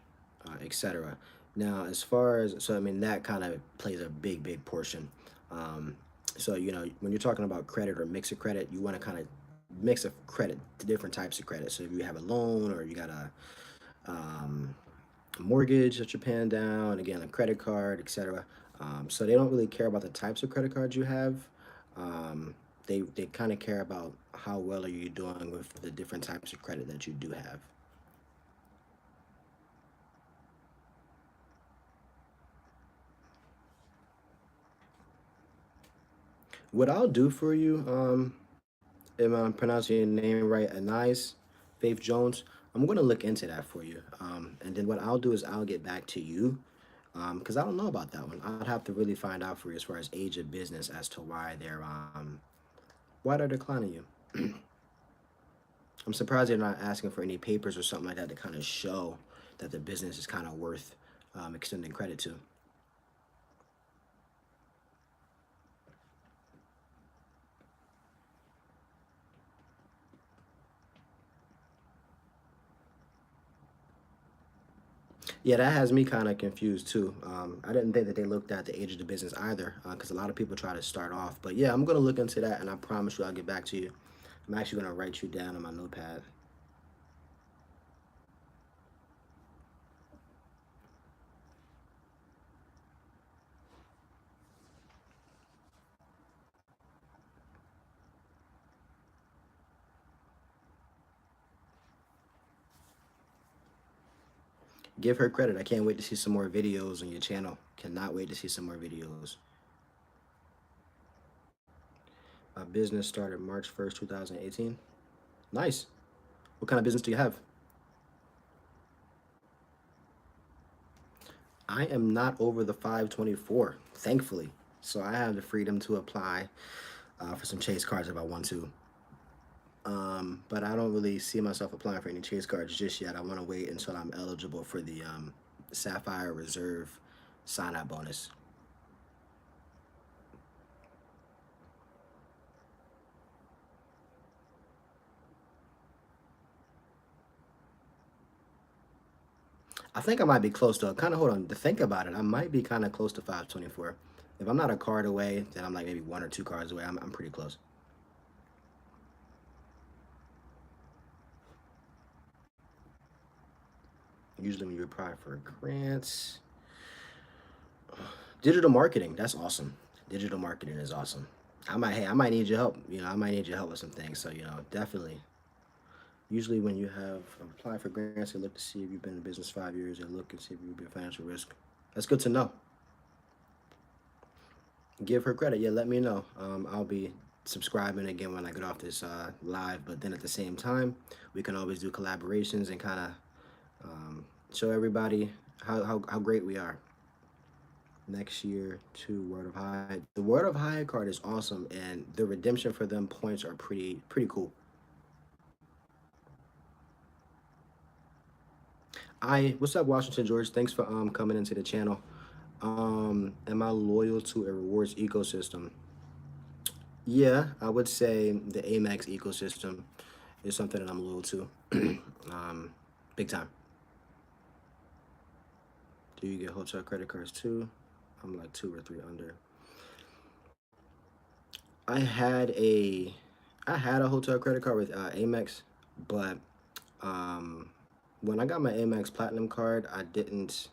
etc. Now, as far as, so I mean, that kind of plays a big portion. Um, so, you know, when you're talking about credit or mix of credit, you want to kind of mix of credit to different types of credit. So if you have a loan or you got um, a mortgage that you're paying down, again, a credit card, etc. So they don't really care about the types of credit cards you have. Um, they kind of care about how well are you doing with the different types of credit that you do have. What I'll do for you, if I'm pronouncing your name right, Anais Faith Jones, I'm going to look into that for you. And then what I'll do is I'll get back to you because I don't know about that one. I'd have to really find out for you as far as age of business as to why they're declining you. I'm surprised they're not asking for any papers or something like that to kind of show that the business is kind of worth extending credit to. Yeah, that has me kind of confused too. I didn't think that they looked at the age of the business either, because a lot of people try to start off. But yeah, I'm gonna look into that, and I promise you, I'll get back to you. I'm actually gonna write you down on my notepad. Give her credit. I can't wait to see some more videos on your channel. Cannot wait to see some more videos. My business started March 1st, 2018. Nice. What kind of business do you have? I am not over the 524, thankfully. So I have the freedom to apply for some Chase cards if I want to. But I don't really see myself applying for any Chase cards just yet. I want to wait until I'm eligible for the Sapphire Reserve sign-up bonus. I think I might be close to, kind of, hold on, to think about it, I might be kind of close to 524. If I'm not a card away, then I'm like maybe one or two cards away. I'm pretty close. Usually when you apply for grants, digital marketing, that's awesome. Digital marketing is awesome. Hey, I might need your help. You know, I might need your help with some things. So, you know, definitely. Usually when you have applied for grants, they look to see if you've been in business 5 years. They look and see if you've been financial risk. That's good to know. Give her credit. Yeah, let me know. I'll be subscribing again when I get off this live. But then at the same time, we can always do collaborations and kind of show everybody how great we are. Next year to Word of High. The Word of High card is awesome, and the redemption for them points are pretty cool. What's up, Washington George? Thanks for coming into the channel. Am I loyal to a rewards ecosystem? Yeah, I would say the Amex ecosystem is something that I'm loyal to. um, Big time. Do you get hotel credit cards too? I'm like two or three under. I had a I had a hotel credit card with Amex, but um, when I got my Amex Platinum card, I didn't.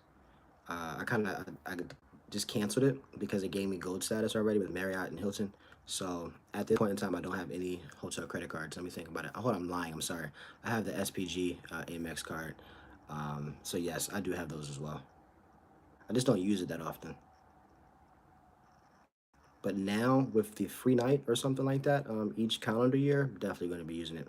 I just canceled it because it gave me gold status already with Marriott and Hilton. So at this point in time, I don't have any hotel credit cards. Let me think about it. Oh, hold on, I'm lying. I'm sorry. I have the SPG Amex card. So yes, I do have those as well. I just don't use it that often. But now with the free night or something like that, each calendar year, definitely going to be using it.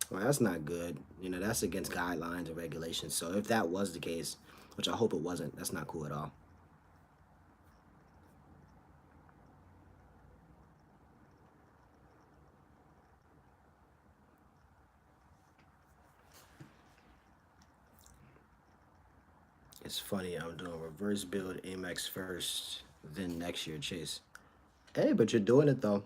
Well, that's not good. You know, that's against guidelines and regulations. So if that was the case, which I hope it wasn't, that's not cool at all. It's funny, I'm doing reverse build Amex first, then next year, Chase. Hey, but you're doing it though.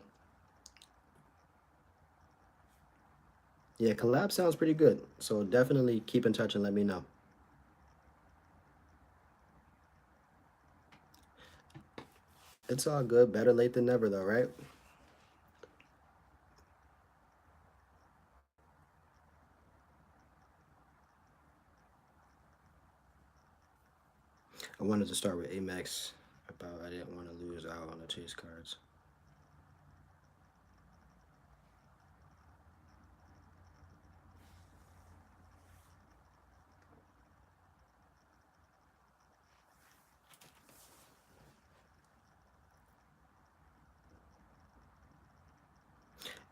Yeah, collab sounds pretty good. So definitely keep in touch and let me know. It's all good. Better late than never, though, right? I wanted to start with Amex about I didn't want to lose out on the chase cards.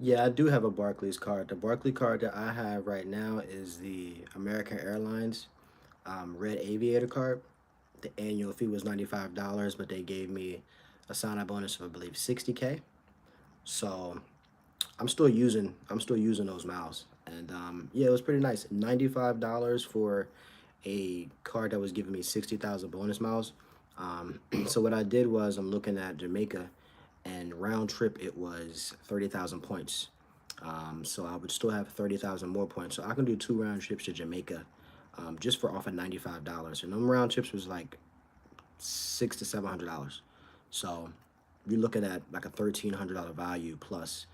Yeah, I do have a Barclays card. The Barclay card that I have right now is the American Airlines Red Aviator card. The annual fee was $95, but they gave me a sign-up bonus of I believe 60K. So I'm still using those miles, and yeah, it was pretty nice. $95 for a card that was giving me 60,000 bonus miles. So what I did was I'm looking at Jamaica, and round trip it was 30,000 points. So I would still have 30,000 more points. So I can do 2 round trips to Jamaica, just for off of $95. And them round trips was like $600 to $700. So you're looking at like a $1,300 value plus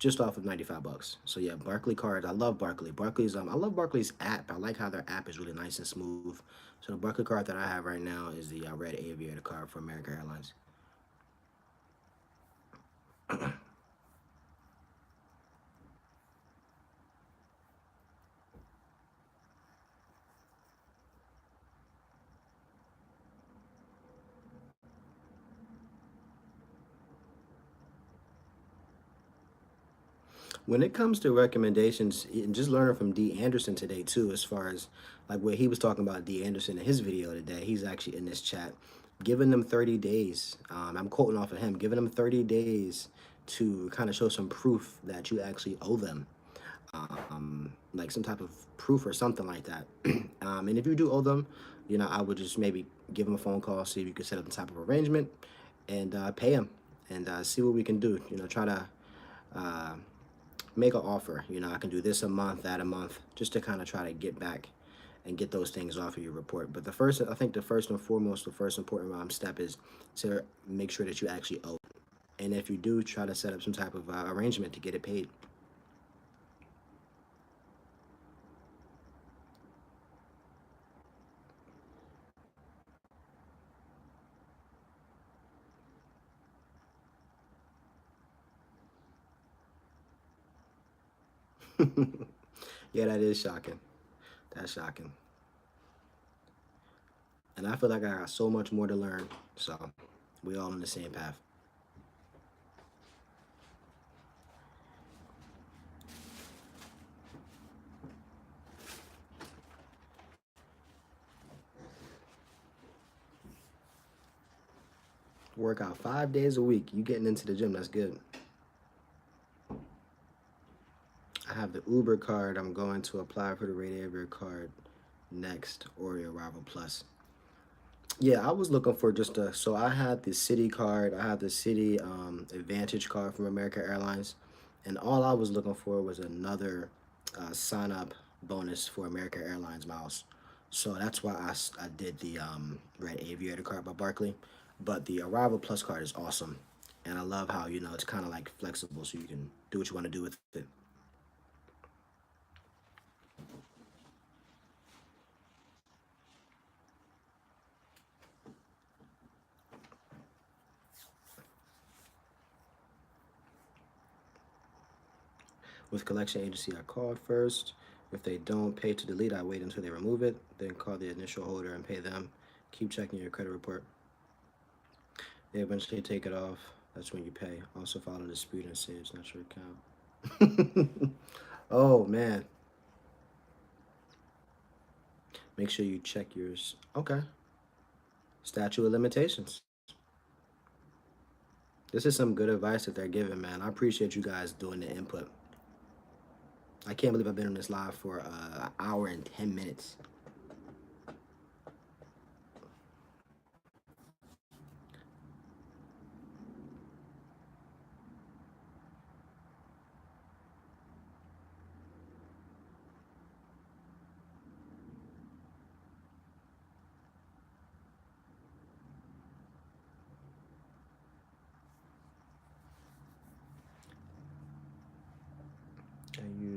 just off of 95 bucks. So yeah, Barclay card. I love Barclay. I love Barclay's app. I like how their app is really nice and smooth. So the Barclay card that I have right now is the Red Aviator card for American Airlines. When it comes to recommendations, and just learning from D. Anderson today too, as far as like what he was talking about D. Anderson in his video today, he's actually in this chat, giving them 30 days. I'm quoting off of him, giving them 30 days to kind of show some proof that you actually owe them, like some type of proof or something like that. And if you do owe them, I would just maybe give them a phone call, see if you could set up some type of arrangement, and pay them, and see what we can do. Try to uh, make an offer. I can do this a month, that a month, just to kind of try to get back and get those things off of your report. But I think the first and foremost, the first important step is to make sure that you actually owe. And if you do, try to set up some type of arrangement to get it paid. Yeah, that is shocking. That's shocking. And I feel like I got so much more to learn. So we all on the same path. Work out 5 days a week. You getting into the gym, that's good. I have the Uber card. I'm going to apply for the Radiator card next, or the Arrival Plus. Yeah, I was looking for so I had the City card, I have the City Advantage card from American Airlines, and all I was looking for was another sign up bonus for American Airlines miles. So that's why I did the Red Aviator card by Barclay. But the Arrival Plus card is awesome. And I love how, it's kind of like flexible so you can do what you want to do with it. With collection agency, I called first. If they don't pay to delete, I wait until they remove it, then call the initial holder and pay them. Keep checking your credit report. They eventually take it off. That's when you pay. Also file a dispute and say it's not your account. Oh man. Make sure you check yours. Okay. Statute of limitations. This is some good advice that they're giving, man. I appreciate you guys doing the input. I can't believe I've been on this live for an hour and 10 minutes.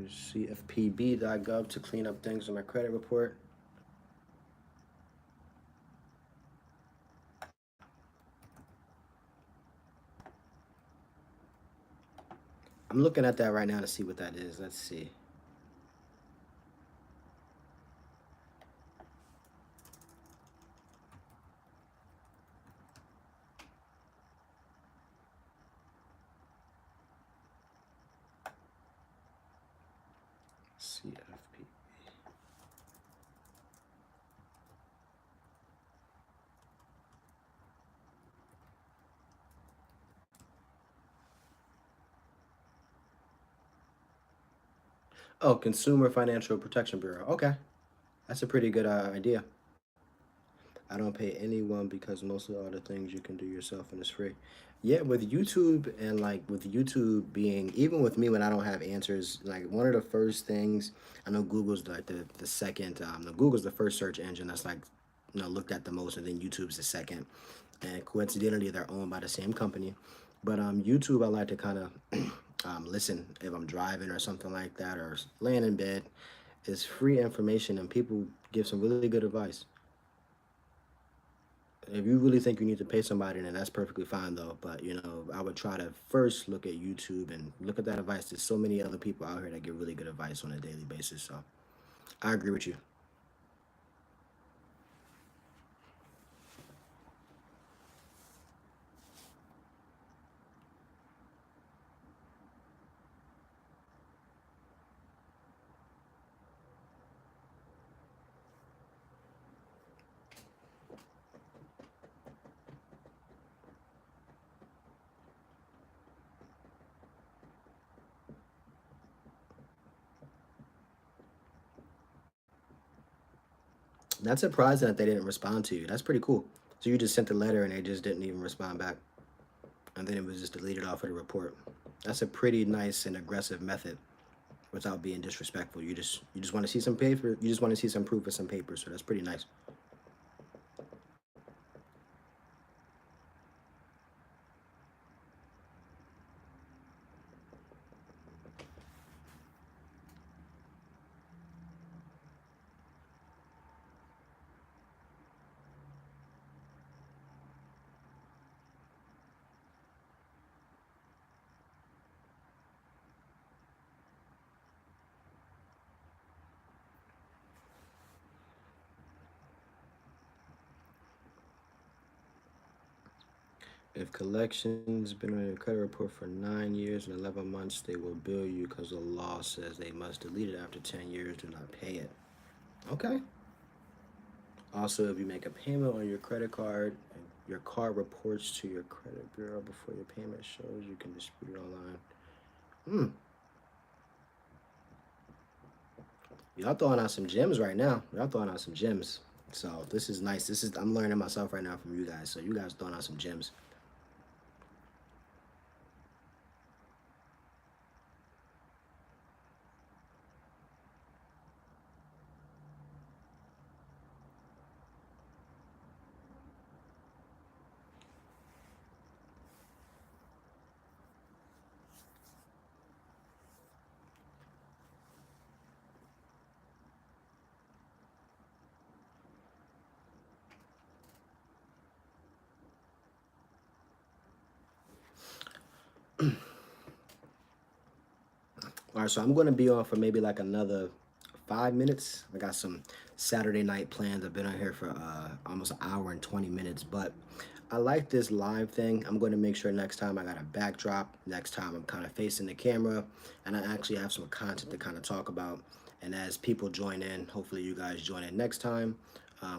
cfpb.gov to clean up things on my credit report. I'm looking at that right now to see what that is. Let's see. CFP. Oh, Consumer Financial Protection Bureau. Okay, that's a pretty good idea. I don't pay anyone because mostly all the things you can do yourself and it's free. Yeah, with YouTube and like with YouTube being, even with me when I don't have answers, like one of the first things, I know Google's like the second, no, Google's the first search engine that's like, looked at the most, and then YouTube's the second. And coincidentally, they're owned by the same company. But YouTube, I like to kind of listen if I'm driving or something like that, or laying in bed. It's free information and people give some really good advice. If you really think you need to pay somebody, then that's perfectly fine though. But I would try to first look at YouTube and look at that advice. There's so many other people out here that give really good advice on a daily basis. So I agree with you. That's surprising that they didn't respond to you. That's pretty cool. So you just sent the letter and they just didn't even respond back, and then it was just deleted off of the report. That's a pretty nice and aggressive method without being disrespectful. You just want to see some paper. You just want to see some proof of some paper. So that's pretty nice. If collections been on your credit report for 9 years and 11 months, they will bill you because the law says they must delete it after 10 years. Do not pay it. Okay. Also, if you make a payment on your credit card and your card reports to your credit bureau before your payment shows, you can dispute it online. Y'all throwing out some gems right now. Y'all throwing out some gems. So this is nice. I'm learning myself right now from you guys. So you guys throwing out some gems. All right, so I'm going to be on for maybe like another 5 minutes. I got some Saturday night plans. I've been on here for almost an hour and 20 minutes, but I like this live thing. I'm going to make sure next time I got a backdrop. Next time I'm kind of facing the camera, and I actually have some content to kind of talk about. And as people join in, hopefully you guys join in next time.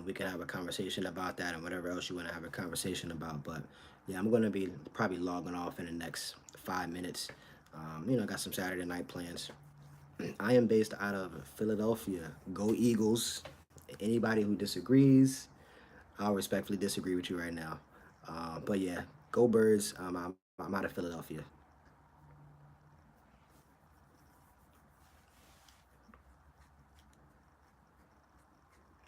We can have a conversation about that and whatever else you want to have a conversation about. But yeah, I'm going to be probably logging off in the next 5 minutes. I got some Saturday night plans. I am based out of Philadelphia. Go Eagles. Anybody who disagrees, I'll respectfully disagree with you right now. But yeah, go Birds. I'm out of Philadelphia.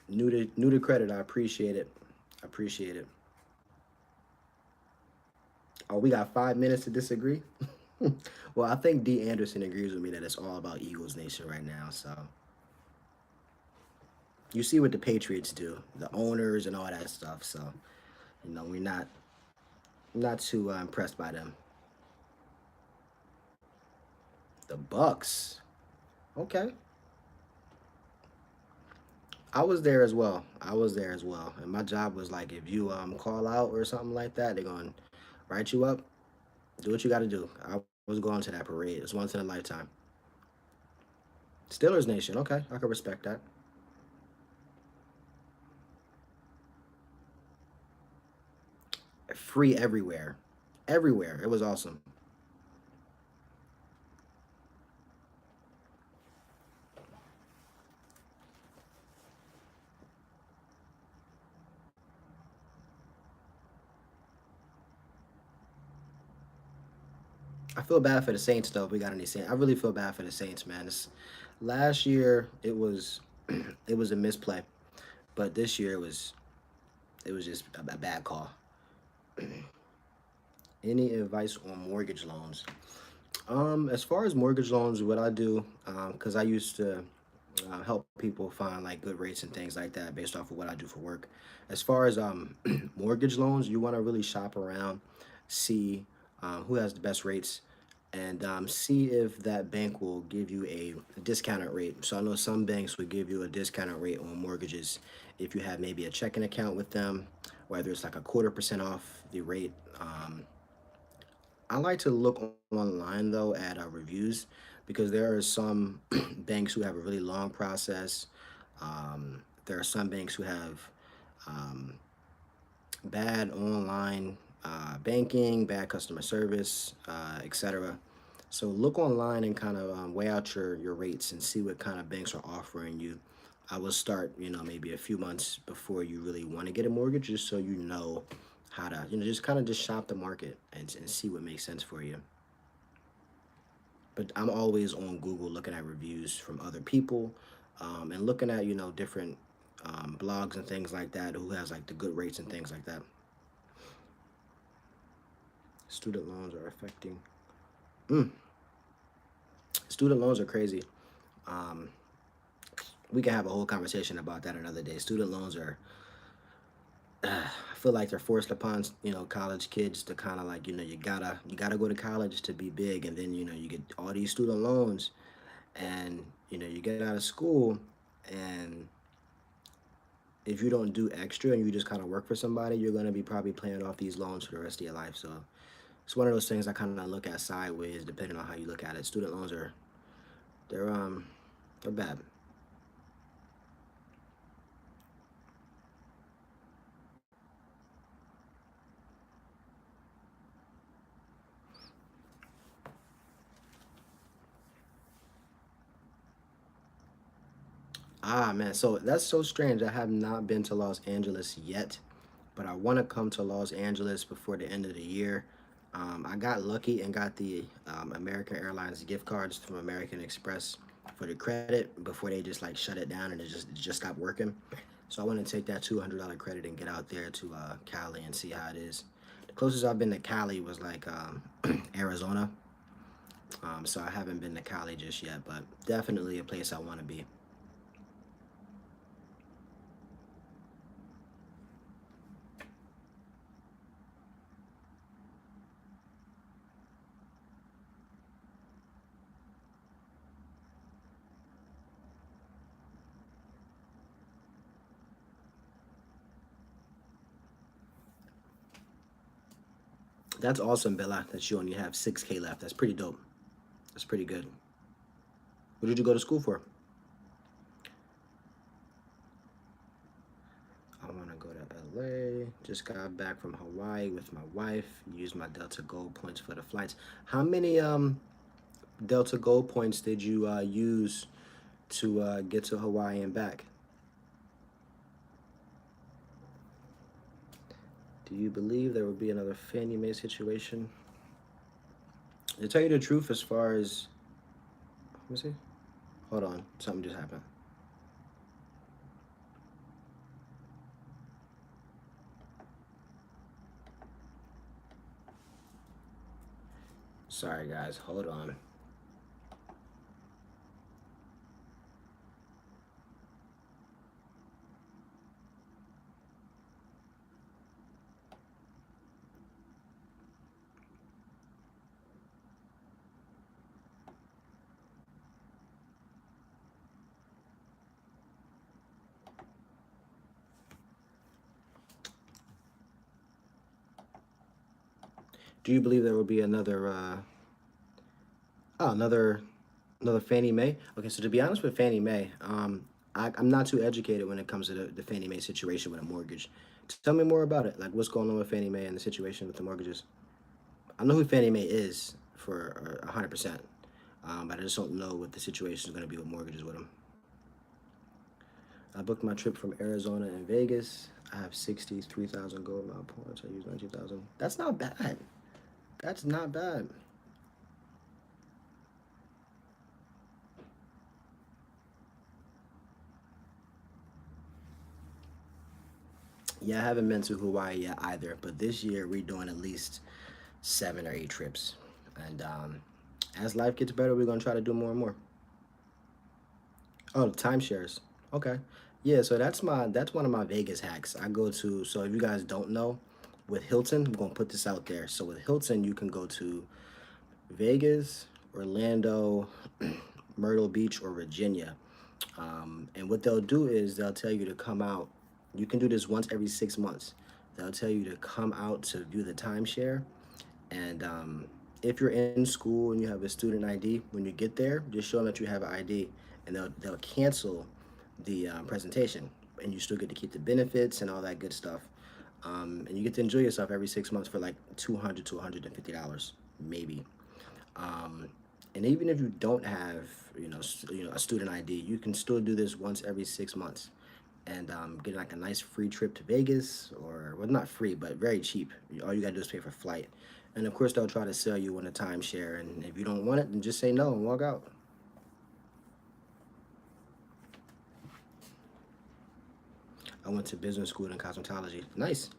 New to credit. I appreciate it. I appreciate it. Oh, we got 5 minutes to disagree. Well, I think D. Anderson agrees with me that it's all about Eagles Nation right now. So you see what the Patriots do, the owners and all that stuff. So we're not too impressed by them. The Bucks. Okay. I was there as well. I was there as well. And my job was like if you call out or something like that, they're gonna write you up. Do what you gotta do. I was going to that parade. It's once in a lifetime. Steelers Nation. Okay, I can respect that. Free everywhere. Everywhere. It was awesome. I feel bad for the Saints though. If we got any Saints, I really feel bad for the Saints, man. Last year it was it was a misplay, but this year it was just a bad call. Any advice on mortgage loans? As far as mortgage loans, what I do, because I used to help people find like good rates and things like that based off of what I do for work. As far as mortgage loans, you want to really shop around, see who has the best rates, and see if that bank will give you a discounted rate. So I know some banks would give you a discounted rate on mortgages if you have maybe a checking account with them, whether it's like a 1/4% off the rate. I like to look online though at reviews because there are some banks who have a really long process. There are some banks who have um, bad online banking, bad customer service, etc. So look online and kind of weigh out your rates and see what kind of banks are offering you. I will start, maybe a few months before you really want to get a mortgage, just so you know how to, just kind of just shop the market and see what makes sense for you. But I'm always on Google looking at reviews from other people, and looking at different blogs and things like that who has like the good rates and things like that. Student loans are affecting. Mm, student loans are crazy. Um, we can have a whole conversation about that another day. Student loans are. I feel like they're forced upon college kids to kind of like you gotta go to college to be big, and then you get all these student loans, and you get out of school, and if you don't do extra and you just kind of work for somebody, you're going to be probably paying off these loans for the rest of your life. So it's one of those things I kind of look at sideways, depending on how you look at it. Student loans are they're um they're bad. Ah man, so that's so strange. I have not been to Los Angeles yet, but I want to come to Los Angeles before the end of the year. I got lucky and got the American Airlines gift cards from American Express for the credit before they just like shut it down and it just stopped working. So I want to take that $200 credit and get out there to Cali and see how it is. The closest I've been to Cali was like Arizona. So I haven't been to Cali just yet, but definitely a place I want to be. That's awesome, Bella, that you only have 6K left. That's pretty dope. That's pretty good. What did you go to school for? I want to go to LA. Just got back from Hawaii with my wife. Used my Delta Gold points for the flights. How many Delta Gold points did you use to get to Hawaii and back? Do you believe there will be another Fannie Mae situation? To tell you the truth, as far as let me see. Hold on, something just happened. Sorry, guys. Hold on. Do you believe there will be another, oh, another Fannie Mae? Okay, so to be honest with Fannie Mae, I'm not too educated when it comes to the Fannie Mae situation with a mortgage. Tell me more about it. Like, what's going on with Fannie Mae and the situation with the mortgages? I know who Fannie Mae is for 100%, but I just don't know what the situation is going to be with mortgages with them. I booked my trip from Arizona and Vegas. I have 63,000 gold mile points. I use 19,000. That's not bad. That's not bad. Yeah, I haven't been to Hawaii yet either, but this year we're doing at least 7 or 8 trips. And as life gets better, we're gonna try to do more and more. Oh, timeshares. Okay. Yeah, so that's one of my Vegas hacks. I go to, so if you guys don't know, with Hilton, I'm gonna put this out there. So with Hilton, you can go to Vegas, Orlando, Myrtle Beach, or Virginia. And what they'll do is they'll tell you to come out. You can do this once every 6 months. They'll tell you to come out to view the timeshare. And if you're in school and you have a student ID, when you get there, just show them that you have an ID, and they'll cancel the presentation, and you still get to keep the benefits and all that good stuff. And you get to enjoy yourself every 6 months for like $200 to $150, maybe. Um, and even if you don't have, a student ID, you can still do this once every 6 months, and get like a nice free trip to Vegas, or well, not free, but very cheap. All you gotta do is pay for flight, and of course they'll try to sell you on a timeshare. And if you don't want it, then just say no and walk out. I went to business school in cosmetology. Nice.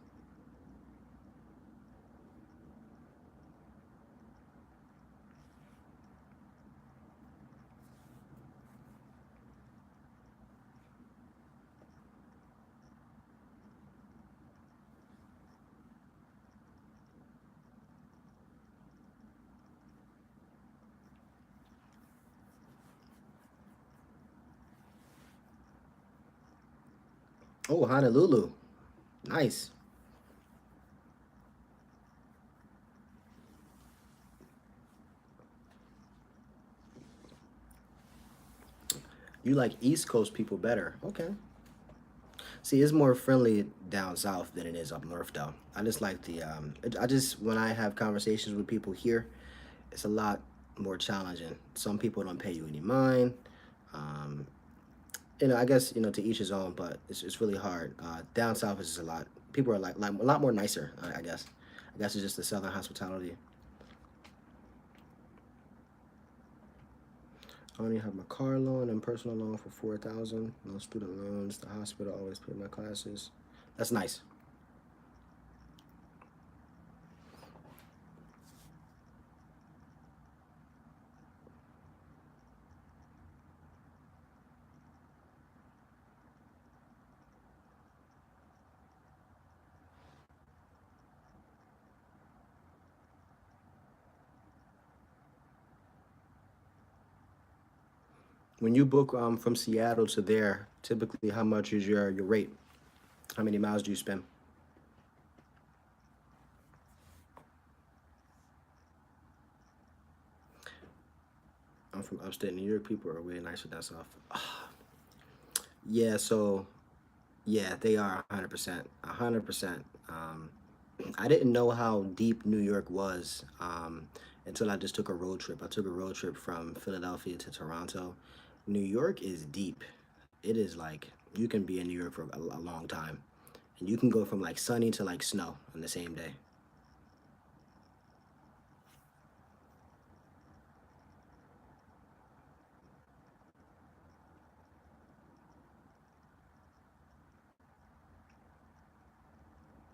Oh, Honolulu. Nice. You like East Coast people better. Okay. See, it's more friendly down south than it is up north, though. I just like the I just when I have conversations with people here, it's a lot more challenging. Some people don't pay you any mind. Um, I guess to each his own, but it's really hard. Down south is just a lot. People are like a lot more nicer. I guess. I guess it's just the southern hospitality. I only have my car loan and personal loan for 4,000. No student loans. The hospital always pay my classes. That's nice. When you book from Seattle to there, typically how much is your rate? How many miles do you spend? I'm from upstate New York. People are way nicer down south. Yeah, so yeah, they are 100%. 100%. I didn't know how deep New York was until I just took a road trip. I took a road trip from Philadelphia to Toronto. New York is deep. It is like you can be in New York for a long time, and you can go from like sunny to like snow on the same day.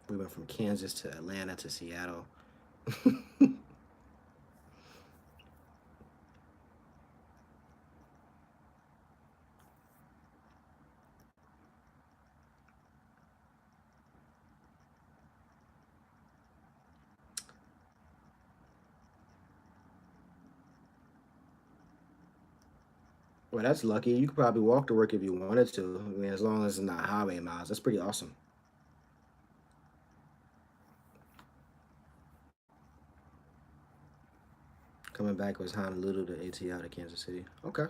We went from Kansas to Atlanta to Seattle. Well, that's lucky. You could probably walk to work if you wanted to. I mean, as long as it's not highway miles, that's pretty awesome. Coming back was Honolulu to ATL to Kansas City. Okay.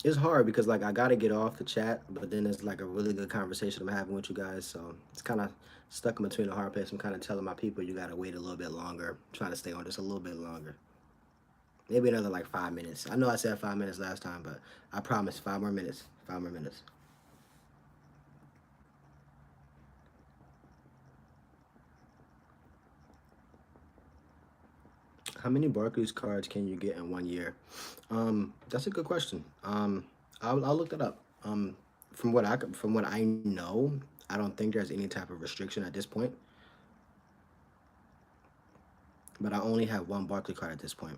It's hard because like I gotta get off the chat, but then it's like a really good conversation I'm having with you guys. So it's kind of stuck in between a hard place. I'm kind of telling my people you gotta wait a little bit longer. Trying to stay on just a little bit longer. Maybe another like 5 minutes. I know I said 5 minutes last time, but I promise 5 more minutes. 5 more minutes. How many Barclays cards can you get in 1 year? That's a good question. I'll look that up. From what I know, I don't think there's any type of restriction at this point. But I only have one Barclay card at this point.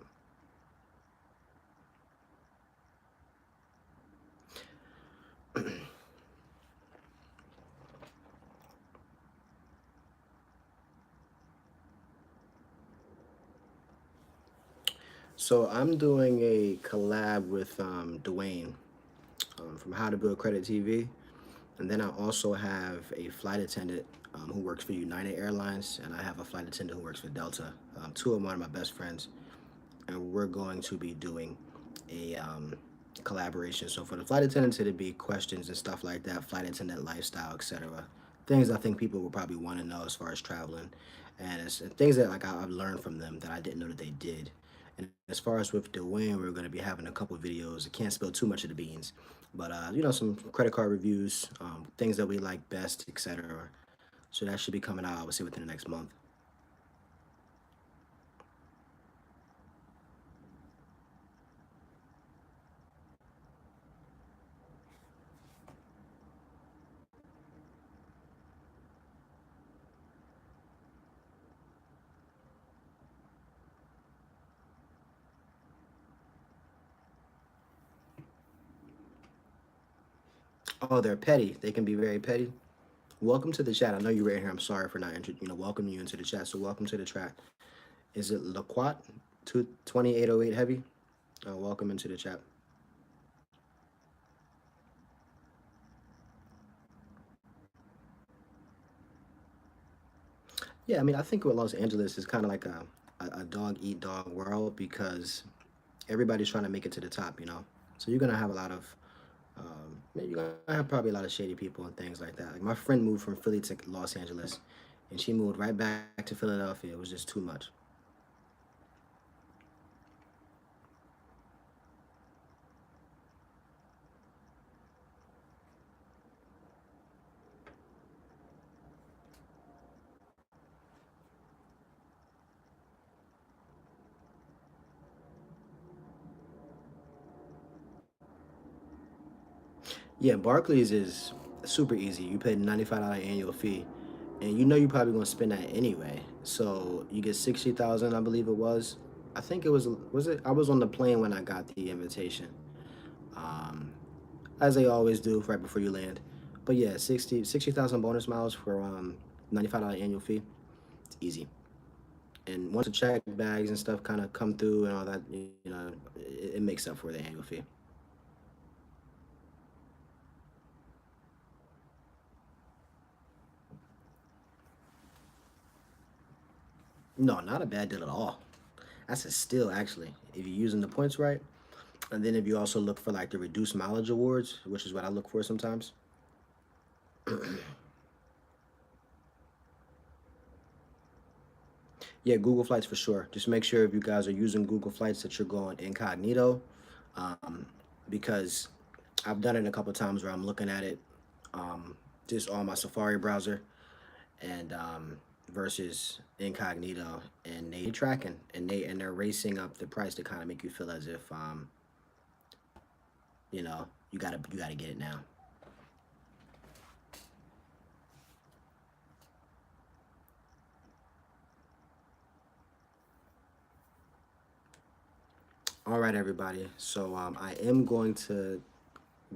So I'm doing a collab with Dwayne from How to Build Credit TV, and then I also have a flight attendant who works for United Airlines, and I have a flight attendant who works for Delta. Two of one of my best friends, and we're going to be doing a collaboration. So for the flight attendants, it'd be questions and stuff like that, flight attendant lifestyle, etc. Things I think people will probably want to know as far as traveling, and it's things that like I've learned from them that I didn't know that they did. And as far as with Dwayne, we're going to be having a couple videos. I can't spill too much of the beans, but some credit card reviews, things that we like best, etc. So that should be coming out, I would say, within the next month. Oh, they're petty. They can be very petty. Welcome to the chat. I know you're right here. I'm sorry for not, welcoming you into the chat. So welcome to the chat. Is it Laquat 22808 heavy? Welcome into the chat. Yeah, I mean, I think with Los Angeles is kind of like a dog eat dog world because everybody's trying to make it to the top, you know. So you're gonna have a lot of, you're gonna have probably a lot of shady people and things like that. Like my friend moved from Philly to Los Angeles, and she moved right back to Philadelphia. It was just too much. Yeah, Barclays is super easy. You pay $95 annual fee, and you know you're probably gonna spend that anyway. So you get 60,000, I believe it was. I think it was it? I was on the plane when I got the invitation, um, as they always do right before you land. But yeah, 60,000 bonus miles for $95 annual fee. It's easy. And once the check bags and stuff kind of come through and all that, it makes up for the annual fee. No, not a bad deal at all. That's a steal actually. If you're using the points right. And then if you also look for like the reduced mileage awards, which is what I look for sometimes. Yeah, Google Flights for sure. Just make sure if you guys are using Google Flights that you're going incognito, um, because I've done it a couple times where I'm looking at it just on my Safari browser and versus incognito, and they tracking and they're racing up the price to kind of make you feel as if you gotta get it now. All right, everybody. So I am going to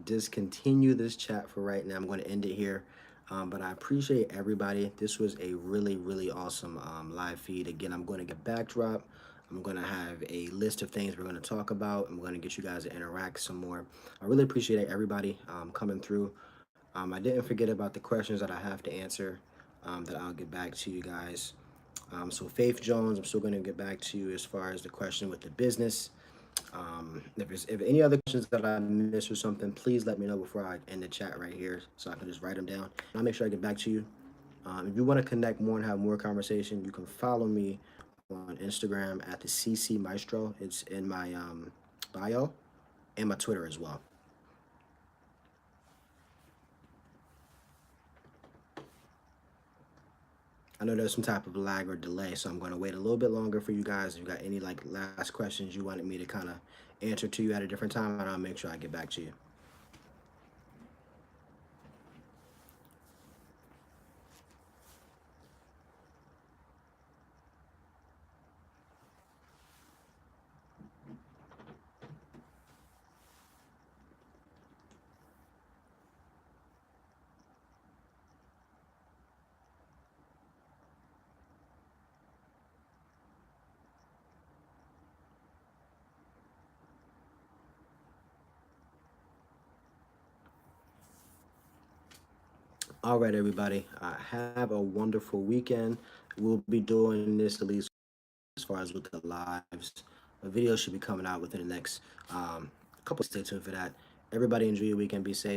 discontinue this chat for right now. I'm going to end it here. But I appreciate everybody. This was a really, really awesome live feed. Again, I'm going to get backdrop. I'm going to have a list of things we're going to talk about. I'm going to get you guys to interact some more. I really appreciate everybody coming through. I didn't forget about the questions that I have to answer that I'll get back to you guys. So Faith Jones, I'm still going to get back to you as far as the question with the business. If any other questions that I missed or something, please let me know before I end the chat right here so I can just write them down. And I'll make sure I get back to you. If you want to connect more and have more conversation, you can follow me on Instagram at the CC Maestro. It's in my bio and my Twitter as well. I know there's some type of lag or delay, so I'm going to wait a little bit longer for you guys. If you got any like last questions you wanted me to kind of answer to you at a different time, and I'll make sure I get back to you. All right, everybody. Have a wonderful weekend. We'll be doing this at least as far as with the lives. A video should be coming out within the next couple. Stay tuned for that. Everybody enjoy your weekend. Be safe.